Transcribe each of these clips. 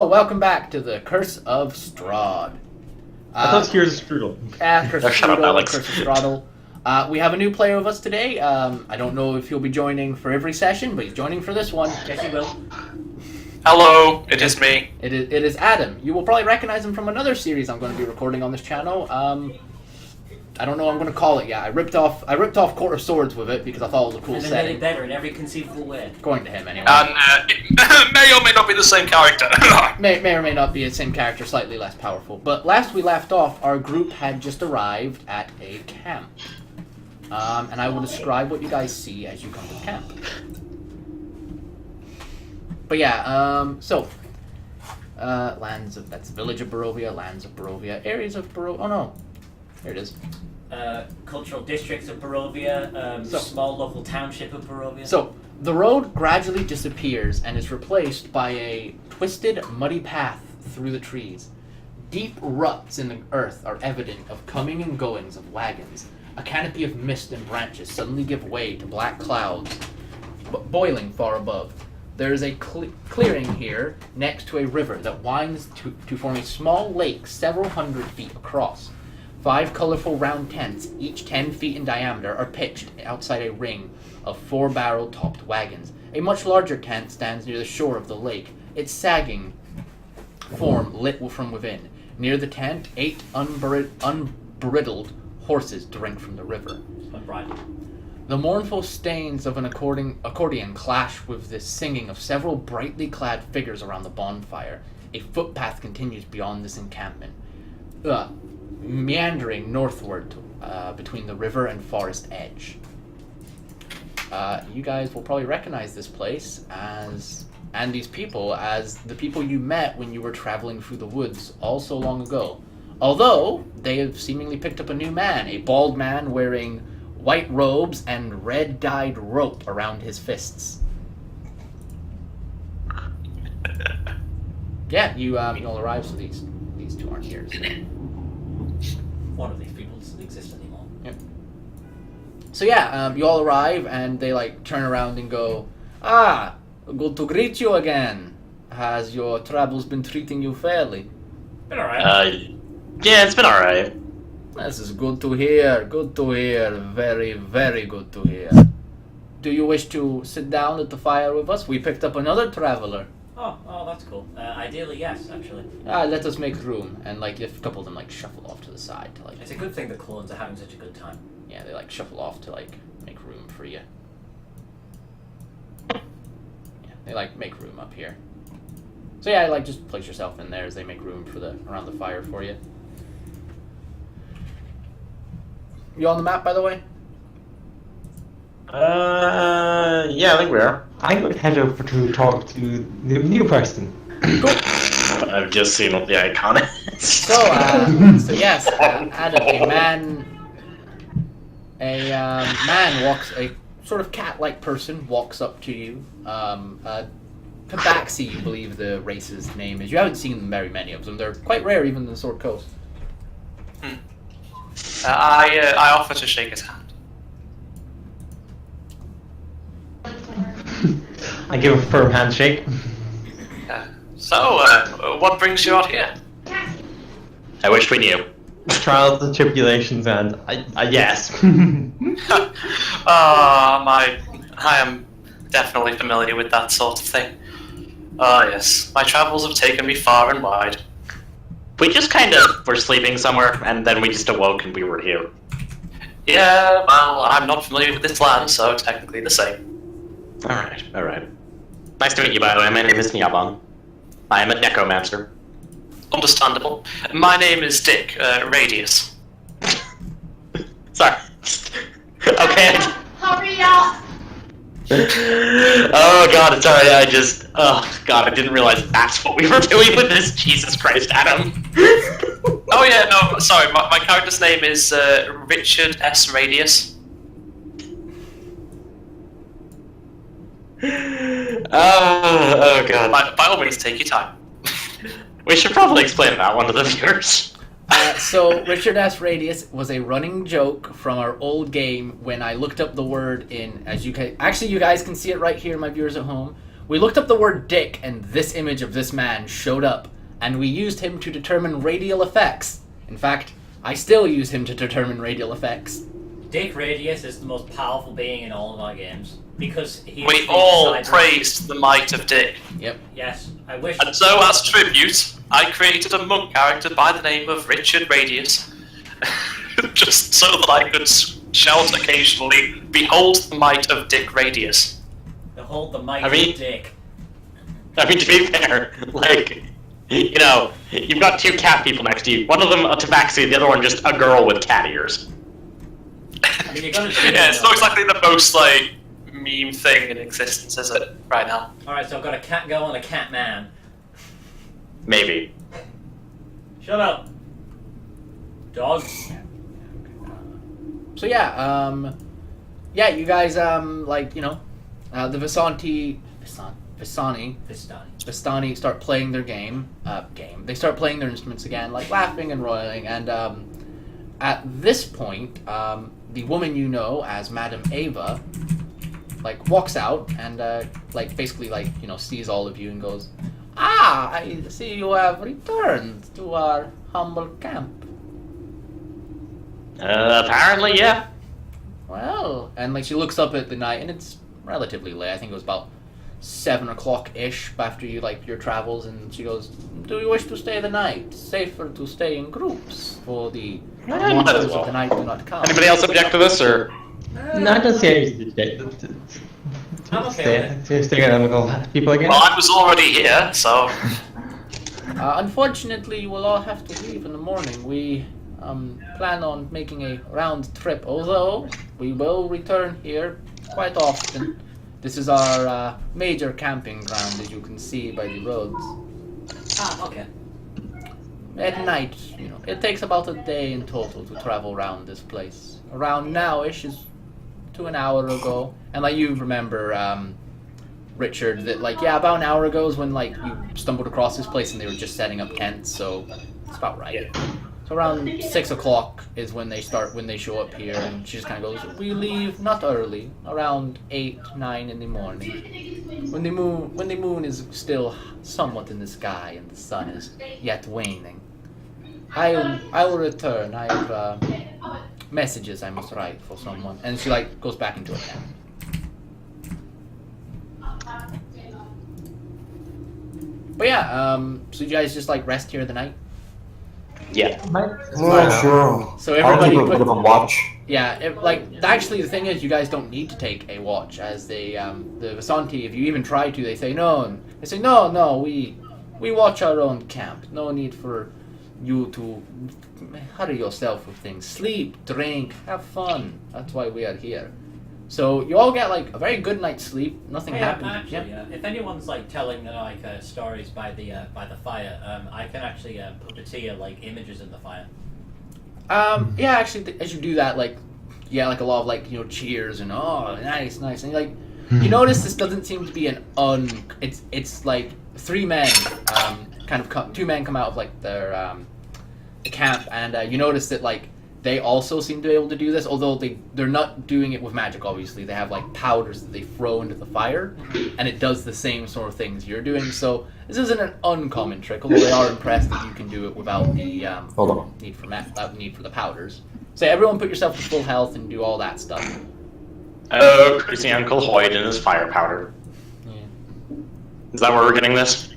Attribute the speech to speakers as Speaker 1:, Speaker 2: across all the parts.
Speaker 1: Welcome back to the Curse of Strahd.
Speaker 2: I thought Here's Strudel.
Speaker 1: Curse of Strudel, Curse of Straddle. We have a new player with us today. I don't know if he'll be joining for every session, but he's joining for this one.
Speaker 3: Yes, he will.
Speaker 4: Hello, it is me.
Speaker 1: It is Adam. You will probably recognize him from another series I'm going to be recording on this channel. I don't know what I'm going to call it yet. I ripped off Court of Swords with it because I thought it was a cool
Speaker 3: And they
Speaker 1: setting.
Speaker 3: made it better in every conceivable way.
Speaker 1: Going to him anyway.
Speaker 4: And it may or may not be the same character.
Speaker 1: May or may not be the same character, slightly less powerful. But last we left off, our group had just arrived at a camp. And I will describe what you guys see as you come to camp. But yeah, that's Village of Barovia, Lands of Barovia, Areas of Barovia, oh no, here it is.
Speaker 3: Cultural districts of Barovia, small local township of Barovia.
Speaker 1: So, the road gradually disappears and is replaced by a twisted, muddy path through the trees. Deep ruts in the earth are evident of coming and goings of wagons. A canopy of mist and branches suddenly give way to black clouds, boiling far above. There is a clearing here next to a river that winds to form a small lake several hundred feet across. 5 colorful round tents, each 10 feet in diameter, are pitched outside a ring of 4 barrel-topped wagons. A much larger tent stands near the shore of the lake, its sagging form lit from within. Near the tent, 8 unbridled horses drink from the river.
Speaker 3: Unbridled.
Speaker 1: The mournful strains of an accordion clash with the singing of several brightly clad figures around the bonfire. A footpath continues beyond this encampment, meandering northward between the river and forest edge. You guys will probably recognize this place and these people as the people you met when you were traveling through the woods all so long ago. Although they have seemingly picked up a new man, a bald man wearing white robes and red-dyed rope around his fists. Yeah, you all arrive, so these two aren't here. So.
Speaker 3: One of these people doesn't exist anymore.
Speaker 1: Yep. So yeah, you all arrive and they turn around and go, "Ah, good to greet you again. Has your travels been treating you fairly?"
Speaker 3: Been alright.
Speaker 4: Yeah, it's been alright.
Speaker 1: This is good to hear. Good to hear. Very, very good to hear. Do you wish to sit down at the fire with us? We picked up another traveler.
Speaker 3: Oh, that's cool. Ideally, yes, actually.
Speaker 1: Let us make room. And a couple of them shuffle off to the side to
Speaker 3: It's a good thing the clones are having such a good time.
Speaker 1: Yeah, they shuffle off to make room for you. Yeah, they make room up here. So yeah, just place yourself in there as they make room for around the fire for you. You on the map, by the way?
Speaker 2: Yeah, I think we are. I would head over to talk to the new person.
Speaker 1: Cool.
Speaker 4: I've just seen what the icon is.
Speaker 1: So yes, Adam, a sort of cat-like person walks up to you. Tabaxi, you believe the race's name is. You haven't seen very many of them. They're quite rare, even in the Sword Coast.
Speaker 4: I offer to shake his hand.
Speaker 2: I give a firm handshake.
Speaker 4: So, what brings you out here? I wish we knew.
Speaker 2: Trials and tribulations and yes.
Speaker 4: I am definitely familiar with that sort of thing. Yes. My travels have taken me far and wide. We just kind of were sleeping somewhere, and then we just awoke and we were here. Yeah, well, I'm not familiar with this land, so technically the same. Alright. Nice to meet you, by the way. My name is Nyaban. I am a necromancer. Understandable. My name is Dick, Radius. Sorry. Okay.
Speaker 5: Hurry up!
Speaker 4: Oh god, sorry, I didn't realize that's what we were doing with this. Jesus Christ, Adam. Oh yeah, no, sorry, my character's name is Richard S. Radius. Oh god. By all means, take your time. We should probably explain that one to the viewers.
Speaker 1: So Richard S. Radius was a running joke from our old game when I looked up the word in, you guys can see it right here, my viewers at home. We looked up the word dick, and this image of this man showed up, and we used him to determine radial effects. In fact, I still use him to determine radial effects.
Speaker 3: Dick Radius is the most powerful being in all of our games because he.
Speaker 4: We all praised the might of Dick.
Speaker 1: Yep.
Speaker 3: Yes, I wish.
Speaker 4: And so, as tribute, I created a monk character by the name of Richard Radius, just so that I could shout occasionally, "Behold the might of Dick Radius."
Speaker 3: Behold the might
Speaker 2: I mean-
Speaker 3: of Dick.
Speaker 2: I mean, to be fair, like, you know, you've got two cat people next to you. One of them a tabaxi, the other one just a girl with cat ears.
Speaker 3: I mean, you're gonna.
Speaker 4: Yeah, it's not exactly the most, like, meme thing in existence, is it, right now?
Speaker 3: Alright, so I've got a cat girl and a cat man.
Speaker 2: Maybe.
Speaker 3: Shut up. Dog.
Speaker 1: So yeah, you guys, like, you know, the Vistani start playing their game. They start playing their instruments again, like laughing and roiling, and at this point, the woman you know as Madame Ava, like, walks out and, like, basically, like, you know, sees all of you and goes, "Ah, I see you have returned to our humble camp.
Speaker 2: Apparently, yeah.
Speaker 1: Well," and, like, she looks up at the night, and it's relatively late. I think it was about 7 o'clock-ish after you, like, your travels, and she goes, "Do you wish to stay the night? Safer to stay in groups, for the monsters of the night do not come."
Speaker 2: Anybody else object to this, or?
Speaker 5: No, I don't see any.
Speaker 3: I'm okay with it.
Speaker 5: Staying animal people again.
Speaker 4: Well, I was already here, so...
Speaker 1: Unfortunately, you will all have to leave in the morning. We plan on making a round trip, although we will return here quite often. This is our major camping ground, as you can see by the roads.
Speaker 3: Ah, okay.
Speaker 1: At night, you know, it takes about a day in total to travel around this place. Around now-ish is to an hour ago. And, like, you remember, Richard, that, like, yeah, about an hour ago is when, like, you stumbled across this place and they were just setting up tents, so it's about right.
Speaker 4: Yeah.
Speaker 1: So around 6 o'clock is when they show up here, and she just kind of goes, "We leave not early, around 8, 9 in the morning, when the moon is still somewhat in the sky and the sun is yet waning. I will return. I have messages I must write for someone," and she, like, goes back into her tent. But yeah, so you guys just, like, rest here the night?
Speaker 2: Yeah.
Speaker 6: Yeah, sure.
Speaker 1: So
Speaker 6: I'll
Speaker 1: everybody
Speaker 6: keep a bit of a watch.
Speaker 1: Yeah, actually the thing is, you guys don't need to take a watch, as the Visanti, if you even try to, they say no. They say no, we watch our own camp. No need for you to hurry yourself with things. Sleep, drink, have fun. That's why we are here. So you all get, like, a very good night's sleep. Nothing happens.
Speaker 3: Actually, if anyone's, like, telling stories by the fire, I can actually puppeteer, like, images in the fire.
Speaker 1: Yeah, actually, as you do that, like, yeah, like a lot of, like, you know, cheers and oh, nice, and like, you notice this doesn't seem to be it's like 3 men, two men come out of, like, their camp, and you notice that, like, they also seem to be able to do this, although they're not doing it with magic, obviously. They have, like, powders that they throw into the fire, and it does the same sort of things you're doing, so this isn't an uncommon trick, although they are impressed that you can do it without the
Speaker 6: Hold on.
Speaker 1: need for the powders. So everyone put yourself to full health and do all that stuff.
Speaker 2: Oh, crazy Uncle Hoyd and his fire powder.
Speaker 1: Yeah.
Speaker 2: Is that where we're getting this?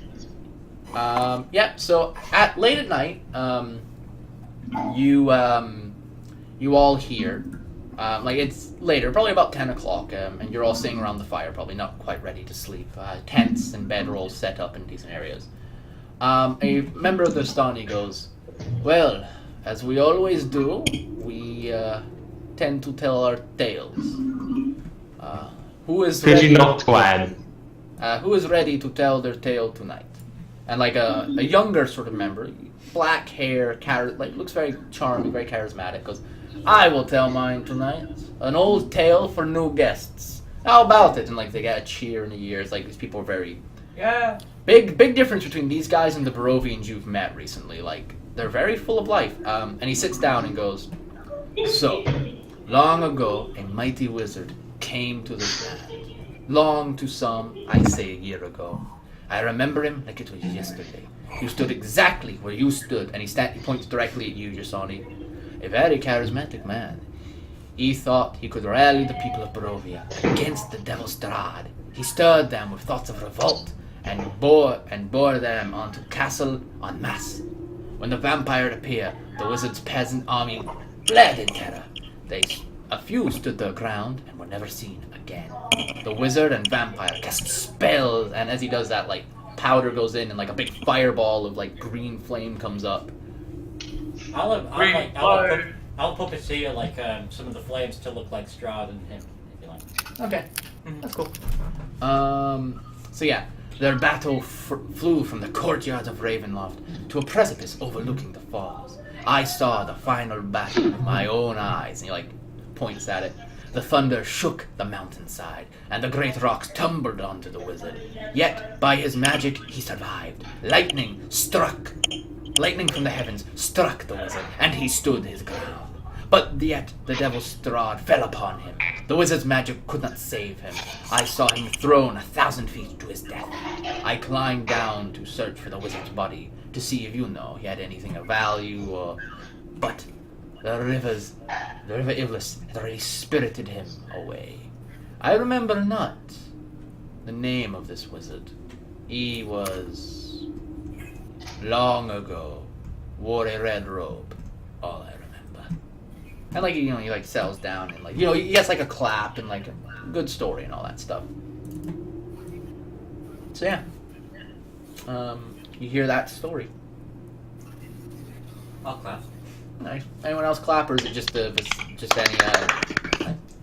Speaker 1: Yeah, so late at night, you all hear, like, it's later, probably about 10 o'clock, and you're all sitting around the fire, probably not quite ready to sleep. Tents and bedrolls set up in decent areas. A member of the Vistani goes, "Well, as we always do, we tend to tell our tales. Who is
Speaker 2: Could
Speaker 1: ready?
Speaker 2: you not, Gwen?
Speaker 1: Who is ready to tell their tale tonight?" And, like, a younger sort of member, black hair, looks very charming, very charismatic, goes, "I will tell mine tonight. An old tale for new guests. How about it?" And, like, they get a cheer in the ears. Like, these people are very...
Speaker 3: Yeah.
Speaker 1: Big difference between these guys and the Barovians you've met recently. Like, they're very full of life. And he sits down and goes, "So, long ago, a mighty wizard came to this land. Long to some, I say a year ago. I remember him like it was yesterday. He stood exactly where you stood, and he points directly at you, Jasoni. A very charismatic man. He thought he could rally the people of Barovia against the devil Strahd. He stirred them with thoughts of revolt, and bore them onto castle en masse. When the vampire appeared, the wizard's peasant army fled in terror. A few stood their ground and were never seen again. The wizard and vampire cast spells, and as he does that, like, powder goes in and like a big fireball of like green flame comes up.
Speaker 3: I'll puppeteer like some of the flames to look like Strahd and him, if you like.
Speaker 1: Okay, that's cool. So yeah, their battle flew from the courtyards of Ravenloft to a precipice overlooking the falls. I saw the final battle with my own eyes, and he like points at it. The thunder shook the mountainside, and the great rocks tumbled onto the wizard. Yet, by his magic, he survived. Lightning from the heavens struck the wizard, and he stood his ground. But yet, the devil Strahd fell upon him. The wizard's magic could not save him. I saw him thrown 1,000 feet to his death. I climbed down to search for the wizard's body, to see if he had anything of value, but the river Iblis had already spirited him away. I remember not the name of this wizard. He was long ago, wore a red robe, all I remember. And like, he like settles down and like, he gets like a clap and like a good story and all that stuff. So yeah, you hear that story.
Speaker 3: I'll clap.
Speaker 1: Nice. Anyone else clap, or is it just any? So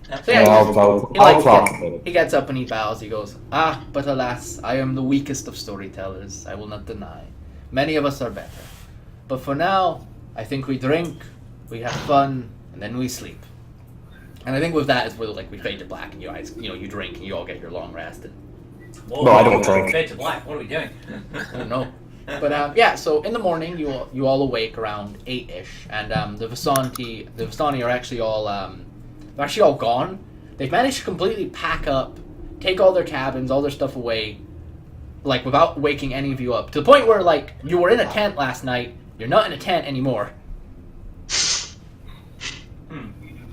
Speaker 6: Yeah,
Speaker 1: yeah,
Speaker 6: I'll clap.
Speaker 1: he gets up and he bows. He goes, but alas, I am the weakest of storytellers. I will not deny. Many of us are better, but for now, I think we drink, we have fun, and then we sleep. And I think with that is where like we fade to black, and you guys, you drink, and you all get your long rest. And
Speaker 3: Whoa,
Speaker 6: No, I don't drink.
Speaker 3: Fade to black. What are we doing?
Speaker 1: I don't know. But yeah, so in the morning you all awake around 8-ish, and the vistani are actually all they're actually all gone. They've managed to completely pack up, take all their cabins, all their stuff away, like without waking any of you up. To the point where like you were in a tent last night, you're not in a tent anymore.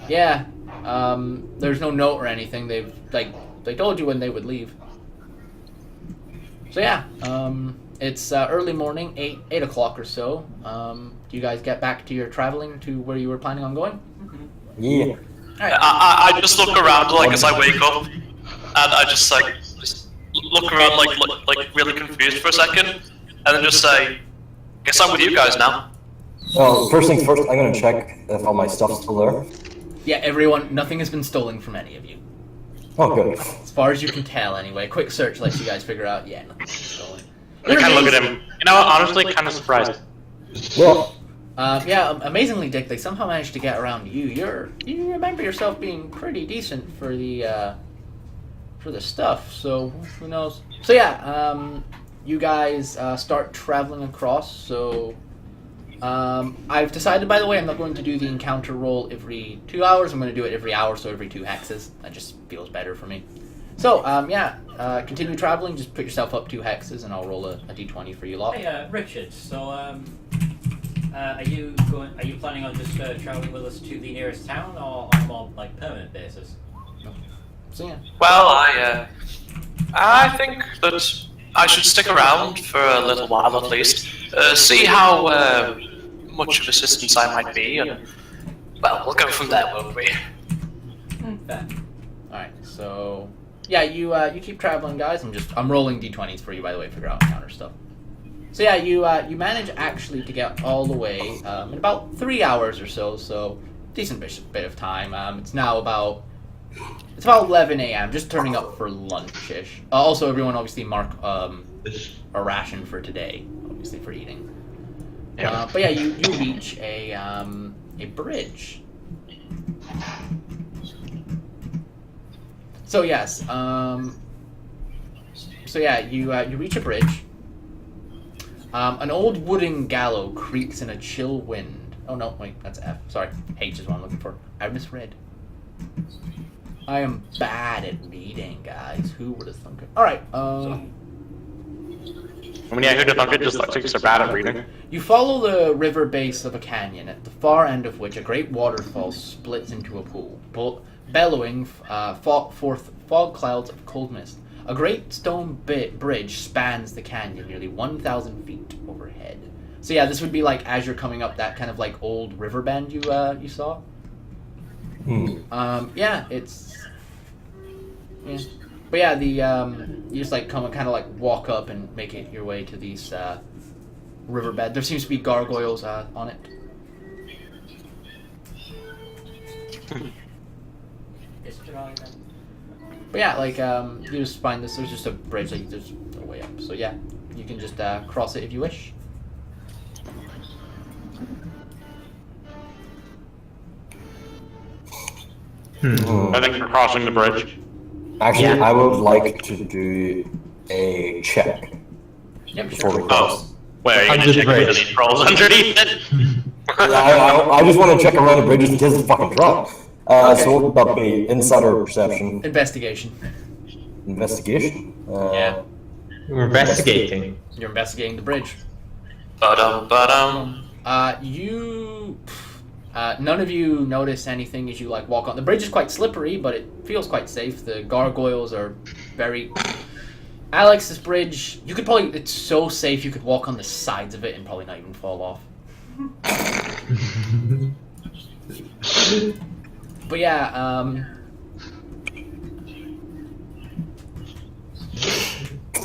Speaker 1: Yeah, there's no note or anything. They told you when they would leave. So yeah, it's early morning, 8 o'clock or so. Do you guys get back to your traveling to where you were planning on going?
Speaker 6: Yeah.
Speaker 1: Alright.
Speaker 4: I just look around like as I wake up, and I just look around like really confused for a second, and then just say, "Guess I'm with you guys now."
Speaker 6: Well, first things first, I'm gonna check if all my stuff's still there.
Speaker 1: Yeah, everyone, nothing has been stolen from any of you.
Speaker 6: Oh, good.
Speaker 1: As far as you can tell, anyway. Quick search lets you guys figure out, yeah, nothing's been stolen.
Speaker 2: I kind of look at him. Honestly, kind of surprised.
Speaker 6: Well,
Speaker 1: Yeah, amazingly, Dick, they somehow managed to get around you. You remember yourself being pretty decent for the stuff, so who knows? So yeah, you guys start traveling across, so I've decided, by the way, I'm not going to do the encounter roll every 2 hours, I'm going to do it every hour, so every 2 hexes. That just feels better for me. So, continue traveling, just put yourself up 2 hexes, and I'll roll a d20 for you lot.
Speaker 3: Hey, Richard. So, are you planning on just traveling with us to the nearest town, or on a more like permanent basis?
Speaker 1: So yeah.
Speaker 4: Well, I think that I should stick around for a little while at least, see how much of assistance I might be, and well, we'll go from there, won't we?
Speaker 3: Fair.
Speaker 1: Alright, so yeah, you keep traveling, guys. I'm rolling d20s for you, by the way, figure out encounter stuff. So yeah, you manage actually to get all the way in about 3 hours or so decent bit of time. It's about 11 a.m. just turning up for lunch-ish. Also, everyone obviously mark a ration for today, obviously for eating.
Speaker 2: Yeah.
Speaker 1: But yeah, you reach a bridge. So yes, you reach a bridge. An old wooden gallows creaks in a chill wind. Oh no, wait, that's F. Sorry, H is what I'm looking for. I misread. I am bad at reading, guys. Who would have thunk it? Alright,
Speaker 2: I mean, yeah, who'd have thunk it? Just like so bad at reading.
Speaker 1: You follow the river base of a canyon, at the far end of which a great waterfall splits into a pool, bellowing forth fog clouds of cold mist. A great stone bridge spans the canyon, nearly 1,000 feet overhead. So yeah, this would be like as you're coming up that kind of like old river bend you saw. Yeah, it's yeah. But yeah, the you just like kind of like walk up and make it your way to these riverbed. There seems to be gargoyles on it. But yeah, like you just find this. There's just a bridge that you just a way up. So yeah, you can just cross it if you wish.
Speaker 2: I think you're crossing the bridge.
Speaker 6: Actually, I would like to do a check
Speaker 1: Yep,
Speaker 6: before
Speaker 1: sure.
Speaker 6: we cross.
Speaker 2: Wait, are you
Speaker 5: Under
Speaker 2: gonna
Speaker 5: the
Speaker 2: check
Speaker 5: bridge.
Speaker 2: if any trolls underneath it?
Speaker 6: I just want to check around the bridges in case it's fucking drop.
Speaker 1: Okay.
Speaker 6: So what about me? Insider perception,
Speaker 1: Investigation.
Speaker 6: investigation.
Speaker 1: Yeah.
Speaker 5: We're investigating.
Speaker 1: You're investigating the bridge.
Speaker 4: Ba-dum.
Speaker 1: None of you notice anything as you like walk on. The bridge is quite slippery, but it feels quite safe. The gargoyles are very. Alex, this bridge, you could probably. It's so safe you could walk on the sides of it and probably not even fall off. But yeah,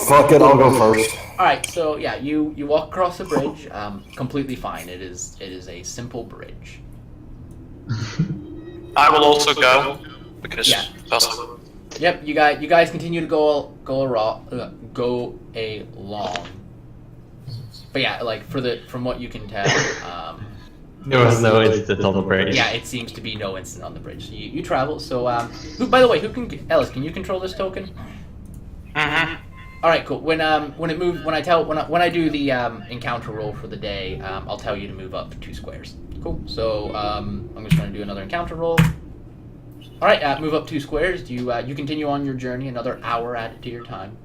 Speaker 6: Fuck it, I'll go first.
Speaker 1: Alright, so yeah, you walk across the bridge, completely fine. It is a simple bridge.
Speaker 4: I will also go because
Speaker 1: Yeah.
Speaker 4: possible.
Speaker 1: Yep, you guys continue to go along. But yeah, like from what you can tell,
Speaker 5: There was no incident on the bridge.
Speaker 1: yeah, it seems to be no incident on the bridge. So you travel. So by the way, Ellis? Can you control this token?
Speaker 2: Mm-hmm.
Speaker 1: All right, cool. When I do the encounter roll for the day, I'll tell you to move up 2 squares. Cool. So I'm just going to do another encounter roll. All right, move up 2 squares. You continue on your journey. Another hour added to your time.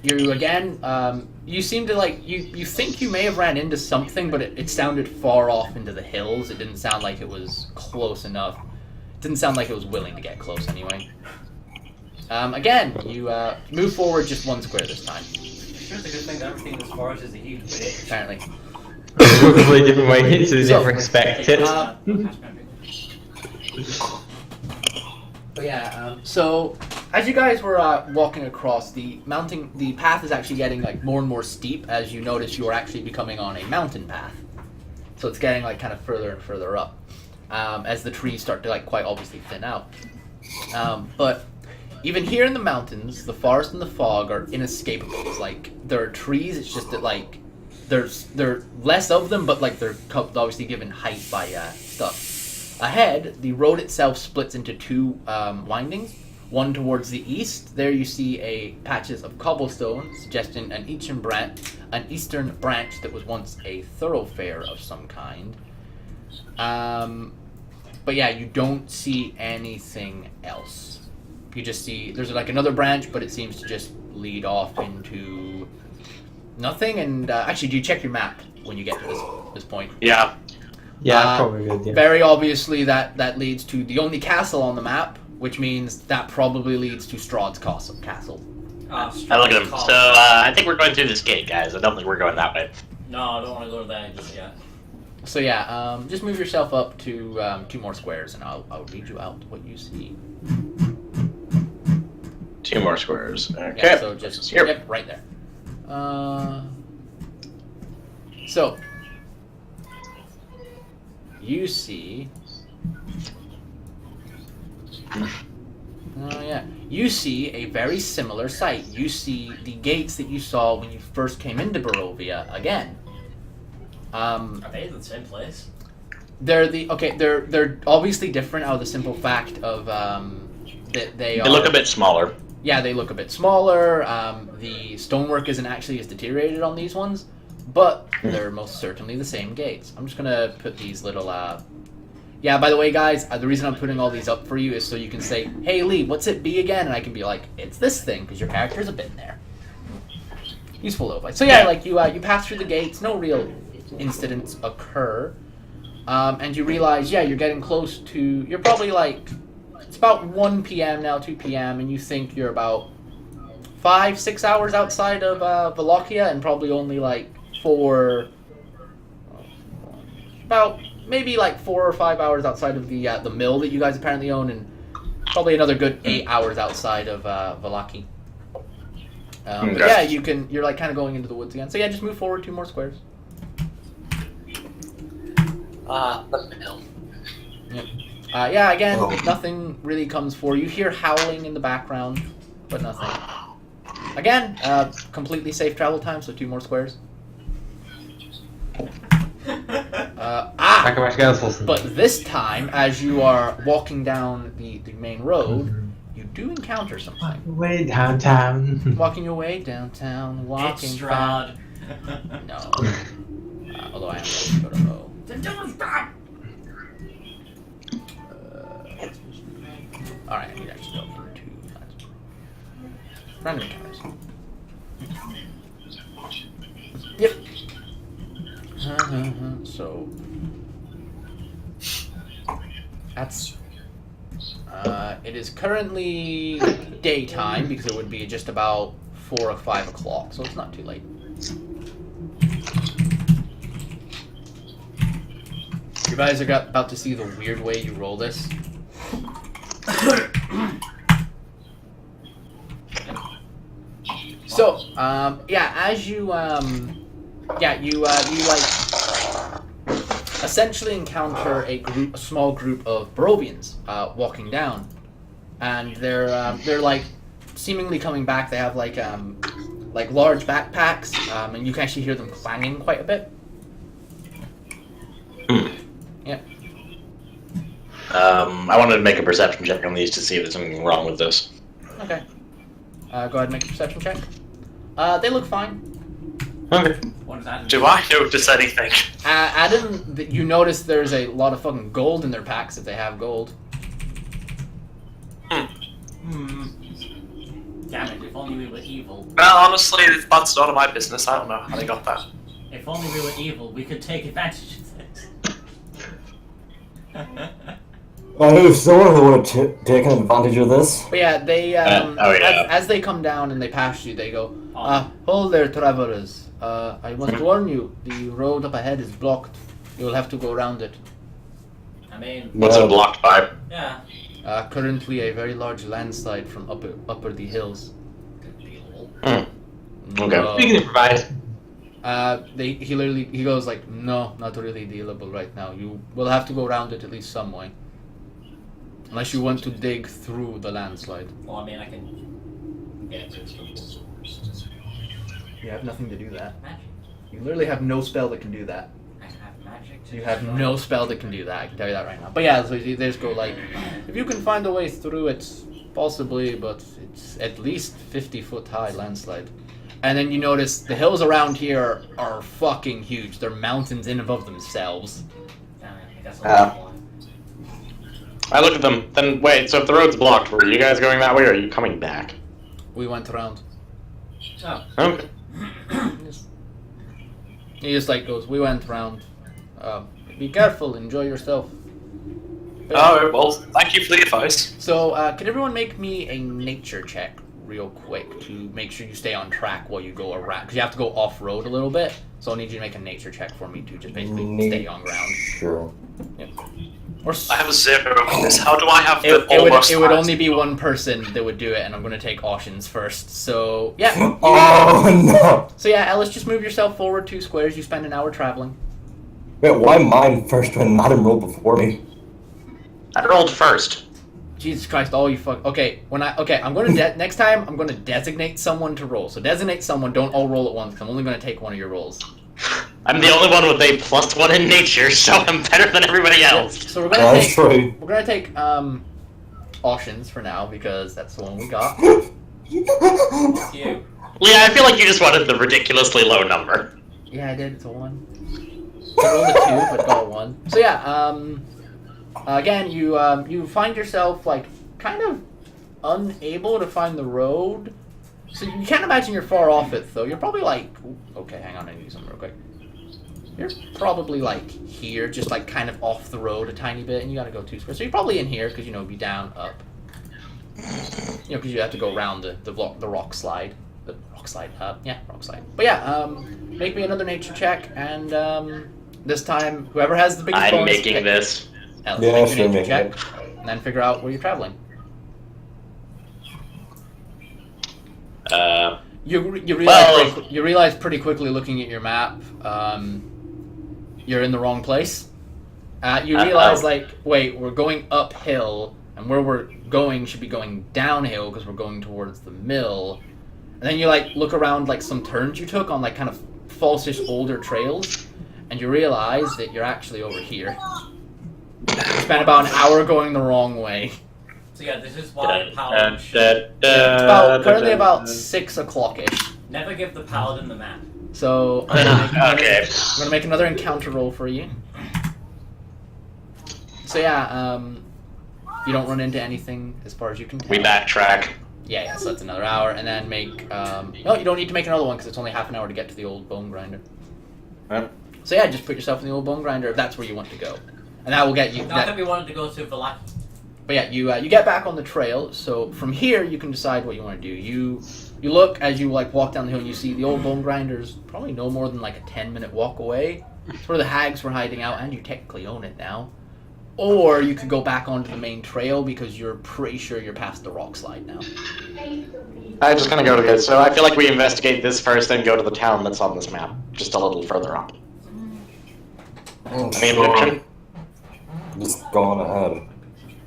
Speaker 1: You again. You seem to like you think you may have ran into something, but it sounded far off into the hills. It didn't sound like it was close enough. Didn't sound like it was willing to get close anyway. Again, you move forward just 1 square this time.
Speaker 3: Sure, it's a good thing that everything in this forest is a huge bitch.
Speaker 1: Apparently.
Speaker 5: Probably different way, so they
Speaker 1: So,
Speaker 5: never expect it.
Speaker 1: But yeah, so as you guys were walking across the path is actually getting like more and more steep as you notice you are actually becoming on a mountain path. So it's getting like kind of further and further up as the trees start to like quite obviously thin out. But even here in the mountains, the forest and the fog are inescapable. It's like there are trees. It's just that like there are less of them, but like they're obviously given height by stuff. Ahead, the road itself splits into 2 windings. One towards the east. There you see patches of cobblestone, suggesting an eastern branch that was once a thoroughfare of some kind. But yeah, you don't see anything else. You just see there's like another branch, but it seems to just lead off into nothing. And actually, do you check your map when you get to this point?
Speaker 2: Yeah.
Speaker 5: Yeah, probably good. Yeah.
Speaker 1: Very obviously, that leads to the only castle on the map, which means that probably leads to Strahd's castle.
Speaker 2: I look at him. So I think we're going through this gate, guys. I don't think we're going that way.
Speaker 3: No, I don't want to go to that just yet.
Speaker 1: So yeah, just move yourself up to 2 more squares, and I'll read you out what you see.
Speaker 2: 2 more squares. Okay.
Speaker 1: Yeah, so just
Speaker 2: here.
Speaker 1: Yep, right there. So you see. You see a very similar sight. You see the gates that you saw when you first came into Barovia again.
Speaker 3: Are they in the same place?
Speaker 1: They're obviously different out of the simple fact of that they are.
Speaker 2: They look a bit smaller.
Speaker 1: Yeah, they look a bit smaller. The stonework isn't actually as deteriorated on these ones, but they're most certainly the same gates. I'm just gonna put these little Yeah, by the way, guys, the reason I'm putting all these up for you is so you can say, "Hey, Lee, what's it be again?" And I can be like, "It's this thing," because your characters have been there. Useful though. So yeah, like you pass through the gates. No real incidents occur, and you realize, yeah, you're getting close to. You're probably like, it's about 1 p.m. now, 2 p.m., and you think you're about 5-6 hours outside of Wallachia, and probably only like about maybe like 4 or 5 hours outside of the mill that you guys apparently own, and probably another good 8 hours outside of Wallachia. But yeah, you're like kind of going into the woods again. So yeah, just move forward 2 more squares.
Speaker 4: The mill.
Speaker 1: Yep. Yeah, again, nothing really comes for you. You hear howling in the background, but nothing. Again, completely safe travel time, so 2 more squares. But this time, as you are walking down the main road, you do encounter something.
Speaker 5: Way downtown.
Speaker 1: Walking your way downtown, walking.
Speaker 3: It's Strahd.
Speaker 1: No. Although I am going to go to O. Alright, I need to actually go into random encounters. Yep. So that's it is currently daytime because it would be just about 4 or 5 o'clock, so it's not too late. You guys are about to see the weird way you roll this. So, yeah, as you, you like essentially encounter a small group of Barovians walking down, and they're like seemingly coming back. They have like large backpacks, and you can actually hear them clanging quite a bit. Yeah.
Speaker 2: I wanted to make a perception check on these to see if there's something wrong with this.
Speaker 1: Okay. Go ahead and make a perception check. They look fine.
Speaker 2: Okay.
Speaker 3: What does that mean?
Speaker 4: Do I notice anything?
Speaker 1: Adam, you notice there's a lot of fucking gold in their packs if they have gold.
Speaker 3: Damn it, if only we were evil.
Speaker 4: Well, honestly, that's none of my business. I don't know how they got that.
Speaker 3: If only we were evil, we could take advantage of this.
Speaker 6: I know someone who would have taken advantage of this.
Speaker 1: But yeah, they
Speaker 2: yeah.
Speaker 1: as they come down and they pass you, they go, hold there, travelers. I must warn you, the road up ahead is blocked. You will have to go around it.
Speaker 3: I mean,
Speaker 2: What's it blocked by?
Speaker 3: yeah.
Speaker 1: Currently a very large landslide from upper the hills.
Speaker 2: Okay.
Speaker 5: We can improvise.
Speaker 1: He goes like, no, not really dealable right now. You will have to go around it at least some way. Unless you want to dig through the landslide.
Speaker 3: Well, I mean, I can get it through people.
Speaker 1: You have nothing to do that.
Speaker 3: Magic.
Speaker 1: You literally have no spell that can do that.
Speaker 3: I have magic to
Speaker 1: You have no spell that can do that, I can tell you that right now. But yeah, so they just go like, if you can find a way through it, possibly, but it's at least 50-foot high landslide. And then you notice the hills around here are fucking huge. They're mountains in and of themselves.
Speaker 3: Damn it, I guess I'll
Speaker 2: I look at them. Then wait. So if the road's blocked, were you guys going that way, or are you coming back?
Speaker 1: We went around.
Speaker 3: Oh.
Speaker 2: Okay.
Speaker 1: He just like goes, we went around. Be careful, enjoy yourself.
Speaker 4: Oh, well, thank you for the advice.
Speaker 1: So, can everyone make me a nature check real quick to make sure you stay on track while you go around? Because you have to go off-road a little bit, so I'll need you to make a nature check for me to just basically stay on ground.
Speaker 6: Sure.
Speaker 1: Yep. Or
Speaker 4: I have a 0 on this. How do I have the
Speaker 1: it would only be one person that would do it, and I'm going to take Oceans first. So, yeah.
Speaker 6: Oh, no!
Speaker 1: So, yeah, Ellis, just move yourself forward 2 squares. You spend an hour traveling.
Speaker 6: Wait, why mine first when Madam rolled before me?
Speaker 2: I rolled first.
Speaker 1: Jesus Christ, all you fuck. Okay, I'm going to next time I'm going to designate someone to roll. So designate someone, don't all roll at once, 'cause I'm only going to take one of your rolls.
Speaker 2: I'm the only one with a +1 in nature, so I'm better than everybody else.
Speaker 1: So we're going to take Oceans for now because that's the one we got.
Speaker 3: You.
Speaker 2: Yeah, I feel like you just wanted the ridiculously low number.
Speaker 1: Yeah, I did. It's a 1. I rolled a 2, but got a 1. So yeah, Again, you find yourself like kind of unable to find the road. So you can't imagine you're far off it though. You're probably like, ooh, okay, hang on, I need to do something real quick. You're probably like here, just like kind of off the road a tiny bit, and you got to go 2 squares. So you're probably in here because be down, up. Because you have to go around the rock slide. The rock slide, rock slide. But yeah, make me another nature check, and this time whoever has the biggest
Speaker 2: I'm
Speaker 1: bonus,
Speaker 2: making
Speaker 1: pick.
Speaker 2: this.
Speaker 1: Alex,
Speaker 6: Yeah,
Speaker 1: make
Speaker 6: sure,
Speaker 1: your nature
Speaker 6: make
Speaker 1: check,
Speaker 6: it.
Speaker 1: and then figure out where you're traveling. You realize pretty quickly looking at your map, you're in the wrong place. You realize wait, we're going uphill, and where we're going should be going downhill because we're going towards the mill. And then you look around some turns you took on kind of falsish older trails, and you realize that you're actually over here. You spent about an hour going the wrong way.
Speaker 3: So yeah, this is why Paladin
Speaker 1: It's currently about 6 o'clock-ish.
Speaker 3: never give the Paladin the map.
Speaker 1: So I'm gonna make another encounter roll for you. So yeah, you don't run into anything as far as you can tell.
Speaker 2: We backtrack.
Speaker 1: Yeah, so that's another hour, and then make. No, you don't need to make another one because it's only half an hour to get to the old bone grinder.
Speaker 2: Yep.
Speaker 1: So yeah, just put yourself in the old bone grinder if that's where you want to go, and that will get you.
Speaker 3: I think we wanted to go to Valaki.
Speaker 1: But yeah, you get back on the trail. So from here, you can decide what you want to do. You look as you walk down the hill, and you see the old bone grinder's probably no more than a 10-minute walk away. It's where the hags were hiding out, and you technically own it now. Or you could go back onto the main trail because you're pretty sure you're past the rock slide now.
Speaker 2: I'm just gonna go to this. So I feel like we investigate this first, then go to the town that's on this map, just a little further up. Any objection?
Speaker 6: Just go on ahead.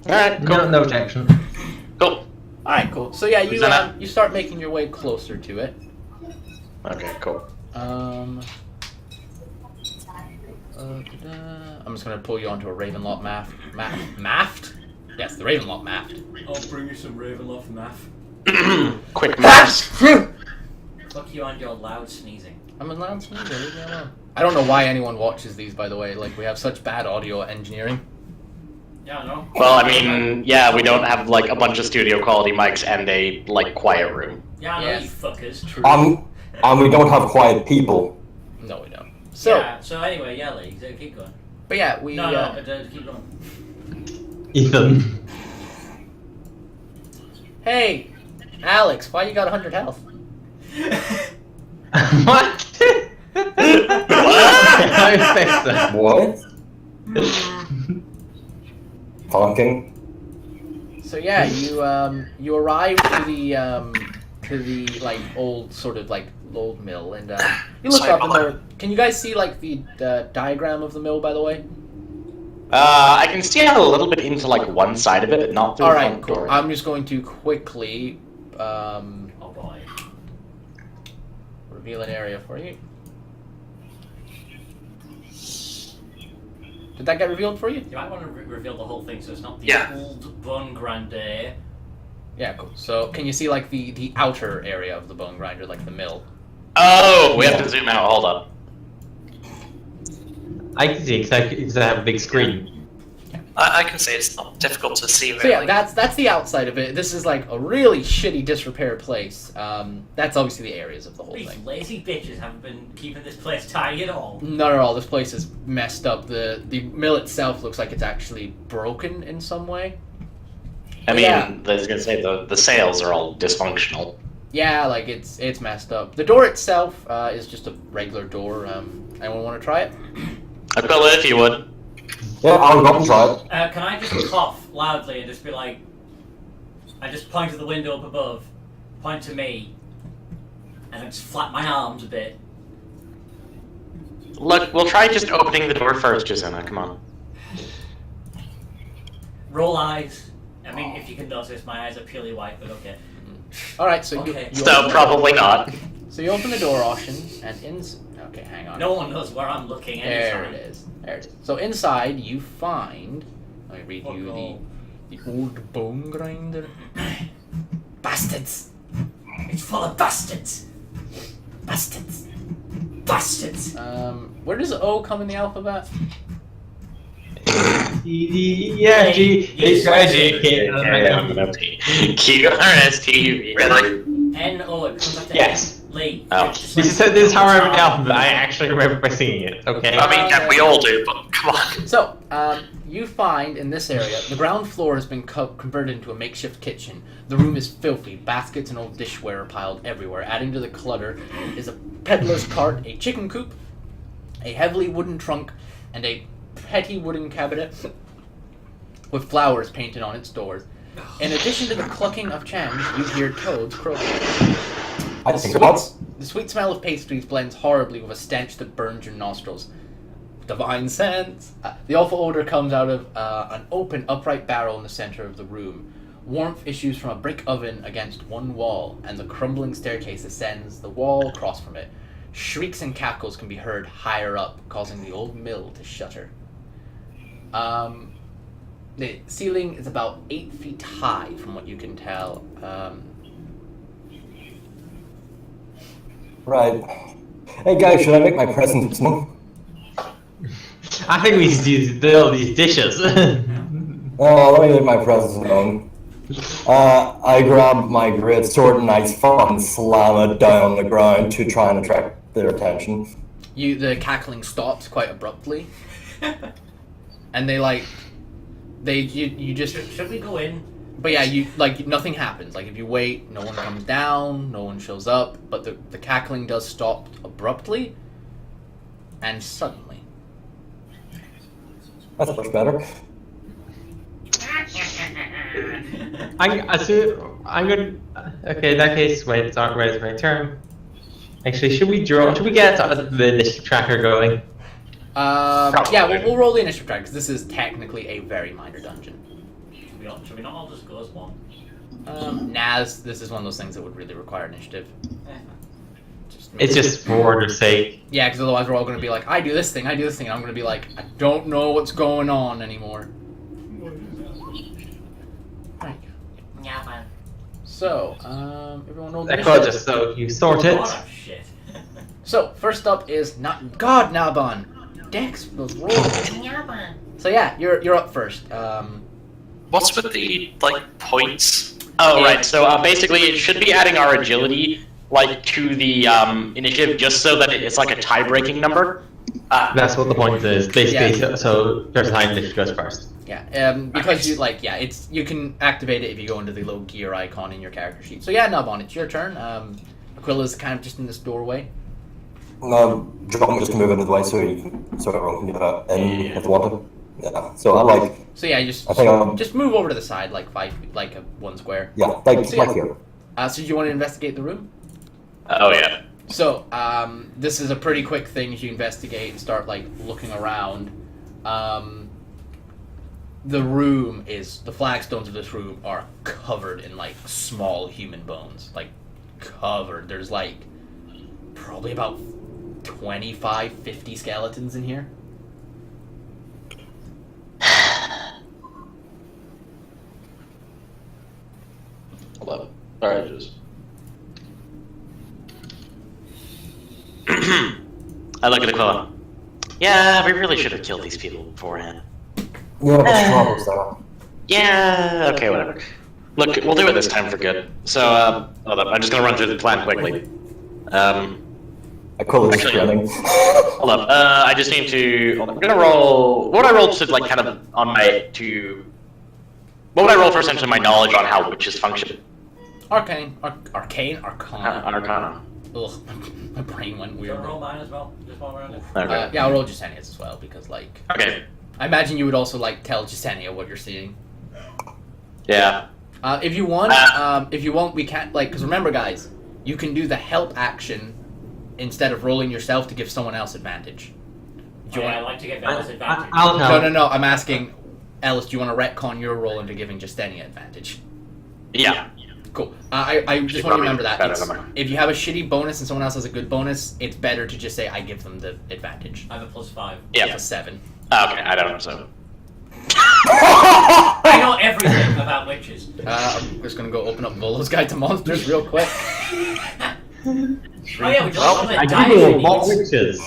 Speaker 2: Alright, cool.
Speaker 5: No objection.
Speaker 2: Cool.
Speaker 1: Alright, cool. So yeah, you start making your way closer to it.
Speaker 2: Okay, cool.
Speaker 1: I'm just gonna pull you onto a Ravenloft maft? Yes, the Ravenloft maft.
Speaker 3: I'll bring you some Ravenloft math.
Speaker 2: Quick maths.
Speaker 3: Fuck you on your loud sneezing.
Speaker 1: I'm a loud sneezer, leave me alone. I don't know why anyone watches these, by the way. We have such bad audio engineering.
Speaker 3: Yeah, I know.
Speaker 2: Well, I mean, yeah, we don't have a bunch of studio quality mics and a quiet room.
Speaker 3: Yeah, I know,
Speaker 1: Yes.
Speaker 3: you fuckers.
Speaker 1: True.
Speaker 6: And we don't have quiet people.
Speaker 1: No, we don't. So,
Speaker 3: yeah, so anyway, yeah, Lee, so keep going.
Speaker 1: but yeah,
Speaker 3: Keep going.
Speaker 5: Ethan.
Speaker 1: Hey, Alex, why you got 100 health?
Speaker 5: What? I fixed that.
Speaker 6: What? Talking.
Speaker 1: So yeah, you arrive to the old sort of old mill, and you look up and there. Can you guys see the diagram of the mill, by the way?
Speaker 2: I can see a little bit into one side of it, but not through
Speaker 1: All
Speaker 2: the
Speaker 1: right,
Speaker 2: front
Speaker 1: cool.
Speaker 2: door.
Speaker 1: I'm just going to quickly
Speaker 3: Oh boy.
Speaker 1: reveal an area for you. Did that get revealed for you?
Speaker 3: You might want to reveal the whole thing so it's not the
Speaker 4: Yeah.
Speaker 3: old Bone Grande.
Speaker 1: Yeah, cool. So can you see the outer area of the bone grinder, the mill?
Speaker 2: Oh, we have to zoom out. Hold up.
Speaker 5: I can see because I have a big screen.
Speaker 4: I can say it's not difficult to see, really.
Speaker 1: So yeah, that's the outside of it. This is a really shitty disrepair place. That's obviously the areas of the whole
Speaker 3: These
Speaker 1: thing.
Speaker 3: lazy bitches haven't been keeping this place tidy at all.
Speaker 1: Not at all. This place is messed up. The mill itself looks like it's actually broken in some way.
Speaker 2: I mean,
Speaker 1: Yeah.
Speaker 2: I was gonna say the sails are all dysfunctional.
Speaker 1: Yeah, it's messed up. The door itself is just a regular door. Anyone want to try it?
Speaker 2: Aquila, if you would.
Speaker 6: Yeah, I'll go and try it.
Speaker 3: Can I just cough loudly and just be like... I just point to the window up above, point to me, and then just flap my arms a bit.
Speaker 2: Look, we'll try just opening the door first, Jacinna. Come on.
Speaker 3: Roll eyes. I mean, if you can notice, my eyes are purely white, but okay.
Speaker 1: All right, so
Speaker 3: Okay.
Speaker 1: you
Speaker 2: So
Speaker 1: open
Speaker 2: probably not.
Speaker 1: So you open the door, Oshin, and okay, hang on.
Speaker 3: No one knows where I'm looking
Speaker 1: There
Speaker 3: anytime.
Speaker 1: it is. There it is. So inside you find. Let me read you the old bone grinder.
Speaker 3: Bastards! It's full of bastards! Bastards! Bastards!
Speaker 1: Where does O come in the alphabet?
Speaker 4: QRST. Really?
Speaker 3: N-O, it comes after
Speaker 5: Yes.
Speaker 3: Lee.
Speaker 2: Oh.
Speaker 3: Just
Speaker 5: This is how I wrote the alphabet. I actually remember by singing it. Okay.
Speaker 4: I mean, yeah, we all do, but come on.
Speaker 1: So, you find in this area, the ground floor has been converted into a makeshift kitchen. The room is filthy. Baskets and old dishware are piled everywhere. Adding to the clutter is a peddler's cart, a chicken coop, a heavily wooden trunk, and a petty wooden cabinet with flowers painted on its doors. In addition to the clucking of chimes, you hear toads croaking.
Speaker 6: I think about.
Speaker 1: The sweet smell of pastries blends horribly with a stench that burns your nostrils. Divine scents. The awful odor comes out of an open, upright barrel in the center of the room. Warmth issues from a brick oven against one wall, and the crumbling staircase ascends the wall across from it. Shrieks and cackles can be heard higher up, causing the old mill to shudder. The ceiling is about 8 feet high, from what you can tell.
Speaker 6: Right. Hey guys, should I make my presence known?
Speaker 5: I think we should do all these dishes.
Speaker 6: Oh, let me make my presence known. I grab my great sword and I fucking slam it down on the ground to try and attract their attention.
Speaker 1: The cackling stops quite abruptly, and you just.
Speaker 3: Should we go in?
Speaker 1: But yeah, nothing happens. Like if you wait, no one comes down, no one shows up. But the cackling does stop abruptly, and suddenly.
Speaker 6: That's much better.
Speaker 5: I'm gonna. Okay, in that case, wait, it's not my turn. Actually, should we get the initiative tracker going?
Speaker 1: Yeah, we'll roll the initiative tracker because this is technically a very minor dungeon.
Speaker 3: Should we not all just go as one?
Speaker 1: This is one of those things that would really require initiative.
Speaker 5: It's just for order's sake.
Speaker 1: Yeah, because otherwise we're all going to be like, I do this thing, and I'm going to be like, I don't know what's going on anymore. Right.
Speaker 3: Yeah, man.
Speaker 1: So, everyone roll the
Speaker 5: That
Speaker 1: initiative.
Speaker 5: just so you sort it.
Speaker 3: Oh, shit.
Speaker 1: So, first up is Naban. Dex was rolling. So yeah, you're up first.
Speaker 4: What's with the, points?
Speaker 2: Oh, right. So basically, it should be adding our agility, to the initiative, just so that it's like a tie-breaking number.
Speaker 5: That's what the point is. Basically,
Speaker 1: Yeah.
Speaker 5: so there's time initiative goes first.
Speaker 1: Yeah, because you can activate it if you go into the little gear icon in your character sheet. So yeah, Naban, it's your turn. Aquila's kind of just in this doorway.
Speaker 6: John just move into the way so everyone can get in if they want to. Yeah. So
Speaker 1: So yeah, you just move over to the side, like 5 feet, like a 1 square.
Speaker 6: Yeah, here.
Speaker 1: So do you want to investigate the room?
Speaker 2: Oh, yeah.
Speaker 1: So, this is a pretty quick thing as you investigate and start, looking around. The flagstones of this room are covered in, small human bones. Covered. There's, probably about 25, 50 skeletons in here.
Speaker 2: Hold up. Alright, just... I look at Aquila. Yeah, we really should have killed these people beforehand.
Speaker 6: Yeah, but Strahd was there.
Speaker 2: Yeah, okay, whatever. Look, we'll do it this time for good. So, hold up, I'm just gonna run through the plan quickly.
Speaker 6: I call it
Speaker 2: Actually,
Speaker 6: screaming.
Speaker 2: Hold up, I just need to... Hold on, I'm gonna roll... What would I roll to, kind of, on my... to... What would I roll for essentially my knowledge on how witches function?
Speaker 1: Arcana.
Speaker 2: Arcana.
Speaker 1: Ugh, my brain went weird.
Speaker 3: Roll mine as well, just while we're on it.
Speaker 2: Okay.
Speaker 1: Yeah, I'll roll Jasenia's as well, because,
Speaker 2: Okay.
Speaker 1: I imagine you would also, tell Jasenia what you're seeing.
Speaker 2: Yeah.
Speaker 1: If you want, we can't, because remember, guys, you can do the help action instead of rolling yourself to give someone else advantage. Do you
Speaker 3: I
Speaker 1: want?
Speaker 3: like to get Bella's advantage.
Speaker 5: I'll help.
Speaker 1: No, I'm asking, Ellis, do you want to retcon your roll into giving Justenia advantage?
Speaker 2: Yeah.
Speaker 1: Cool. I just want to remember that.
Speaker 2: better
Speaker 1: It's-
Speaker 2: than mine.
Speaker 1: If you have a shitty bonus and someone else has a good bonus, it's better to just say, I give them the advantage.
Speaker 3: I have a +5.
Speaker 2: Yeah.
Speaker 1: That's a 7.
Speaker 2: Okay, I don't know, so...
Speaker 3: I know everything about witches.
Speaker 1: I'm just going to go open up Volo's Guide to Monsters real quick.
Speaker 3: Oh yeah, would you like to know
Speaker 5: I
Speaker 3: what
Speaker 5: do
Speaker 3: diet
Speaker 5: know what
Speaker 3: needs?
Speaker 5: witches.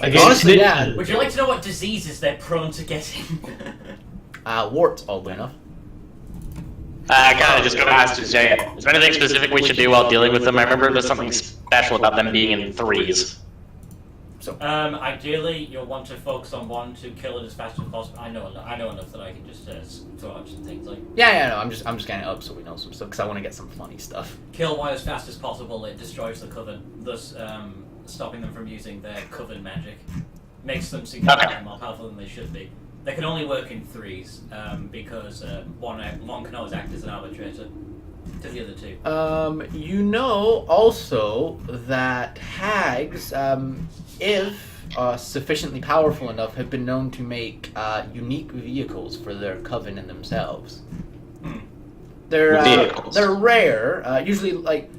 Speaker 1: Honestly, yeah.
Speaker 3: Would you like to know what diseases they're prone to getting?
Speaker 1: Warts, oddly enough.
Speaker 2: I kind of just gonna ask is there anything specific we should do while dealing with them? I remember there's something special about them being in threes.
Speaker 1: So,
Speaker 3: ideally, you'll want to focus on one to kill it as fast as possible. I know enough that I can just throw out some things like.
Speaker 1: yeah, no, I'm just getting it up so we know some stuff because I want to get some funny stuff.
Speaker 3: Kill one as fast as possible. It destroys the coven, thus stopping them from using their coven magic. Makes them significantly more powerful than they should be. They can only work in threes because one can always act as an arbitrator to the other two.
Speaker 1: You know also that hags, if sufficiently powerful enough, have been known to make unique vehicles for their coven and themselves. They're rare. Usually, like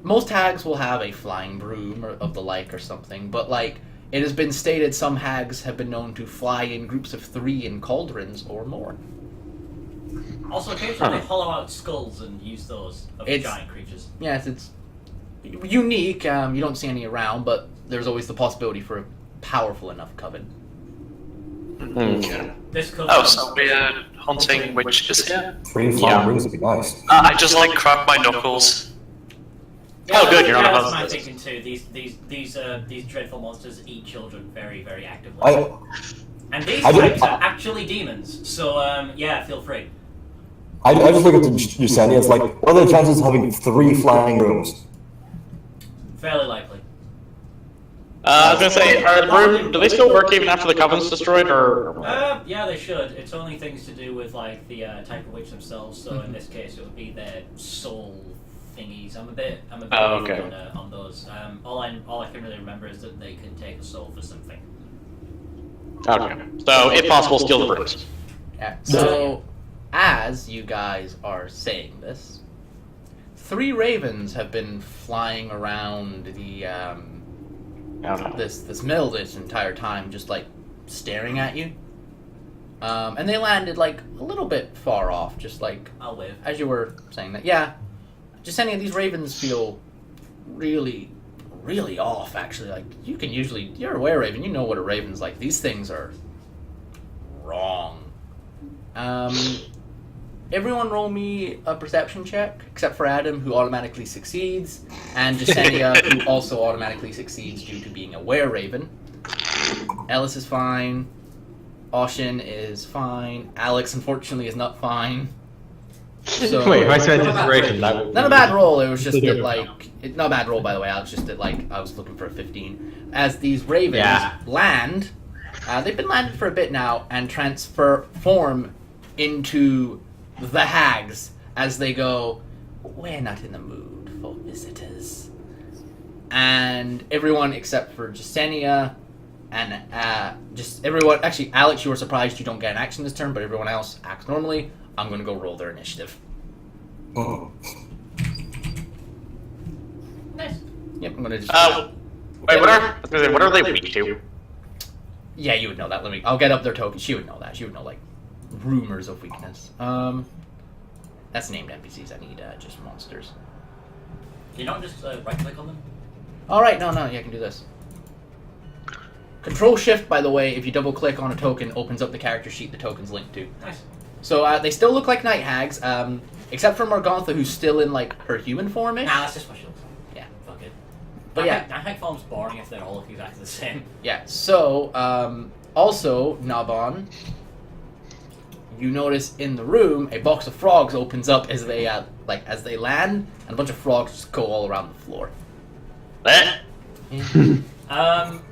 Speaker 1: most hags will have a flying broom or of the like or something, but like it has been stated some hags have been known to fly in groups of 3 in cauldrons or more.
Speaker 3: Also, occasionally they hollow out skulls and use those of giant creatures.
Speaker 1: Yes, it's unique. You don't see any around, but there's always the possibility for a powerful enough coven.
Speaker 4: Okay.
Speaker 3: This coven.
Speaker 4: Oh, so we're hunting witches here?
Speaker 6: 3 flying rooms would be nice.
Speaker 4: I just like crack my knuckles.
Speaker 2: Oh, good, you're not
Speaker 3: that's
Speaker 2: opposed
Speaker 3: my
Speaker 2: to this.
Speaker 3: thinking too. These dreadful monsters eat children very, very actively. And these
Speaker 6: I
Speaker 3: types
Speaker 6: did-
Speaker 3: are actually demons. So yeah, feel free.
Speaker 6: I just look at the Yuseni, it's like, what are the chances of having 3 flying rooms?
Speaker 3: Fairly likely.
Speaker 2: I was gonna say, do they still work even after the coven's destroyed, or?
Speaker 3: Yeah, they should. It's only things to do with like the type of witch themselves. So in this case, it would be their soul thingies. I'm a bit
Speaker 2: okay.
Speaker 3: on those. All I can really remember is that they can take a soul for something.
Speaker 2: Okay. So, if possible, steal the brooms.
Speaker 1: Yeah. So, as you guys are saying this, 3 ravens have been flying around the this mill this entire time, just like staring at you. And they landed like a little bit far off, just like
Speaker 3: I'll wave.
Speaker 1: as you were saying that. Yeah, just any of these ravens feel really, really off. Actually, like you're a were-raven, you know what a raven's like. These things are wrong. Everyone roll me a perception check, except for Adam, who automatically succeeds, and Jasenia, who also automatically succeeds due to being a were-raven. Ellis is fine. Oshin is fine. Alex, unfortunately, is not fine. So,
Speaker 5: Wait, if I spent inspiration, that would
Speaker 1: not a bad roll, it was just that, like... not a bad roll, by the way, Alex, just that, like, I was looking for a 15. As these ravens land, they've been landed for a bit now, and form into the hags as they go, we're not in the mood for visitors. And everyone except for Jasenia and just everyone, actually Alex, you were surprised you don't get an action this turn, but everyone else acts normally. I'm gonna go roll their initiative.
Speaker 6: Oh.
Speaker 3: Nice.
Speaker 1: Yep, I'm gonna just
Speaker 2: Wait, what are they weak to?
Speaker 1: yeah, you would know that. I'll get up their token. She would know that. She would know like rumors of weakness. That's named NPCs. I need just monsters.
Speaker 3: Can you not just right click on them?
Speaker 1: Alright, no, yeah, I can do this. Control Shift, by the way, if you double click on a token, opens up the character sheet the token's linked to.
Speaker 3: Nice.
Speaker 1: So they still look like night hags, except for Morgantha, who's still in like her human form-ish.
Speaker 3: Nah, that's just what she looks like.
Speaker 1: Yeah.
Speaker 3: Fuck it.
Speaker 1: But yeah.
Speaker 3: Night form's boring if they all look exactly the same.
Speaker 1: Yeah, so, also, Nabon, you notice in the room, a box of frogs opens up as they, as they land, and a bunch of frogs just go all around the floor.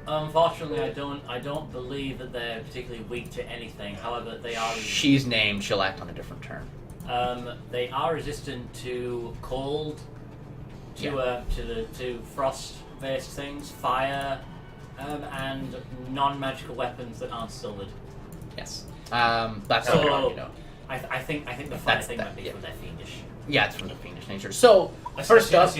Speaker 3: Unfortunately, I don't believe that they're particularly weak to anything. However, they are.
Speaker 1: She's named, she'll act on a different turn.
Speaker 3: They are resistant to cold, to frost-based things, fire, and non-magical weapons that aren't silvered.
Speaker 1: Yes. That's all you know.
Speaker 3: I think the fire thing might be from their fiendish.
Speaker 1: Yeah, it's from the fiendish nature. So, first up,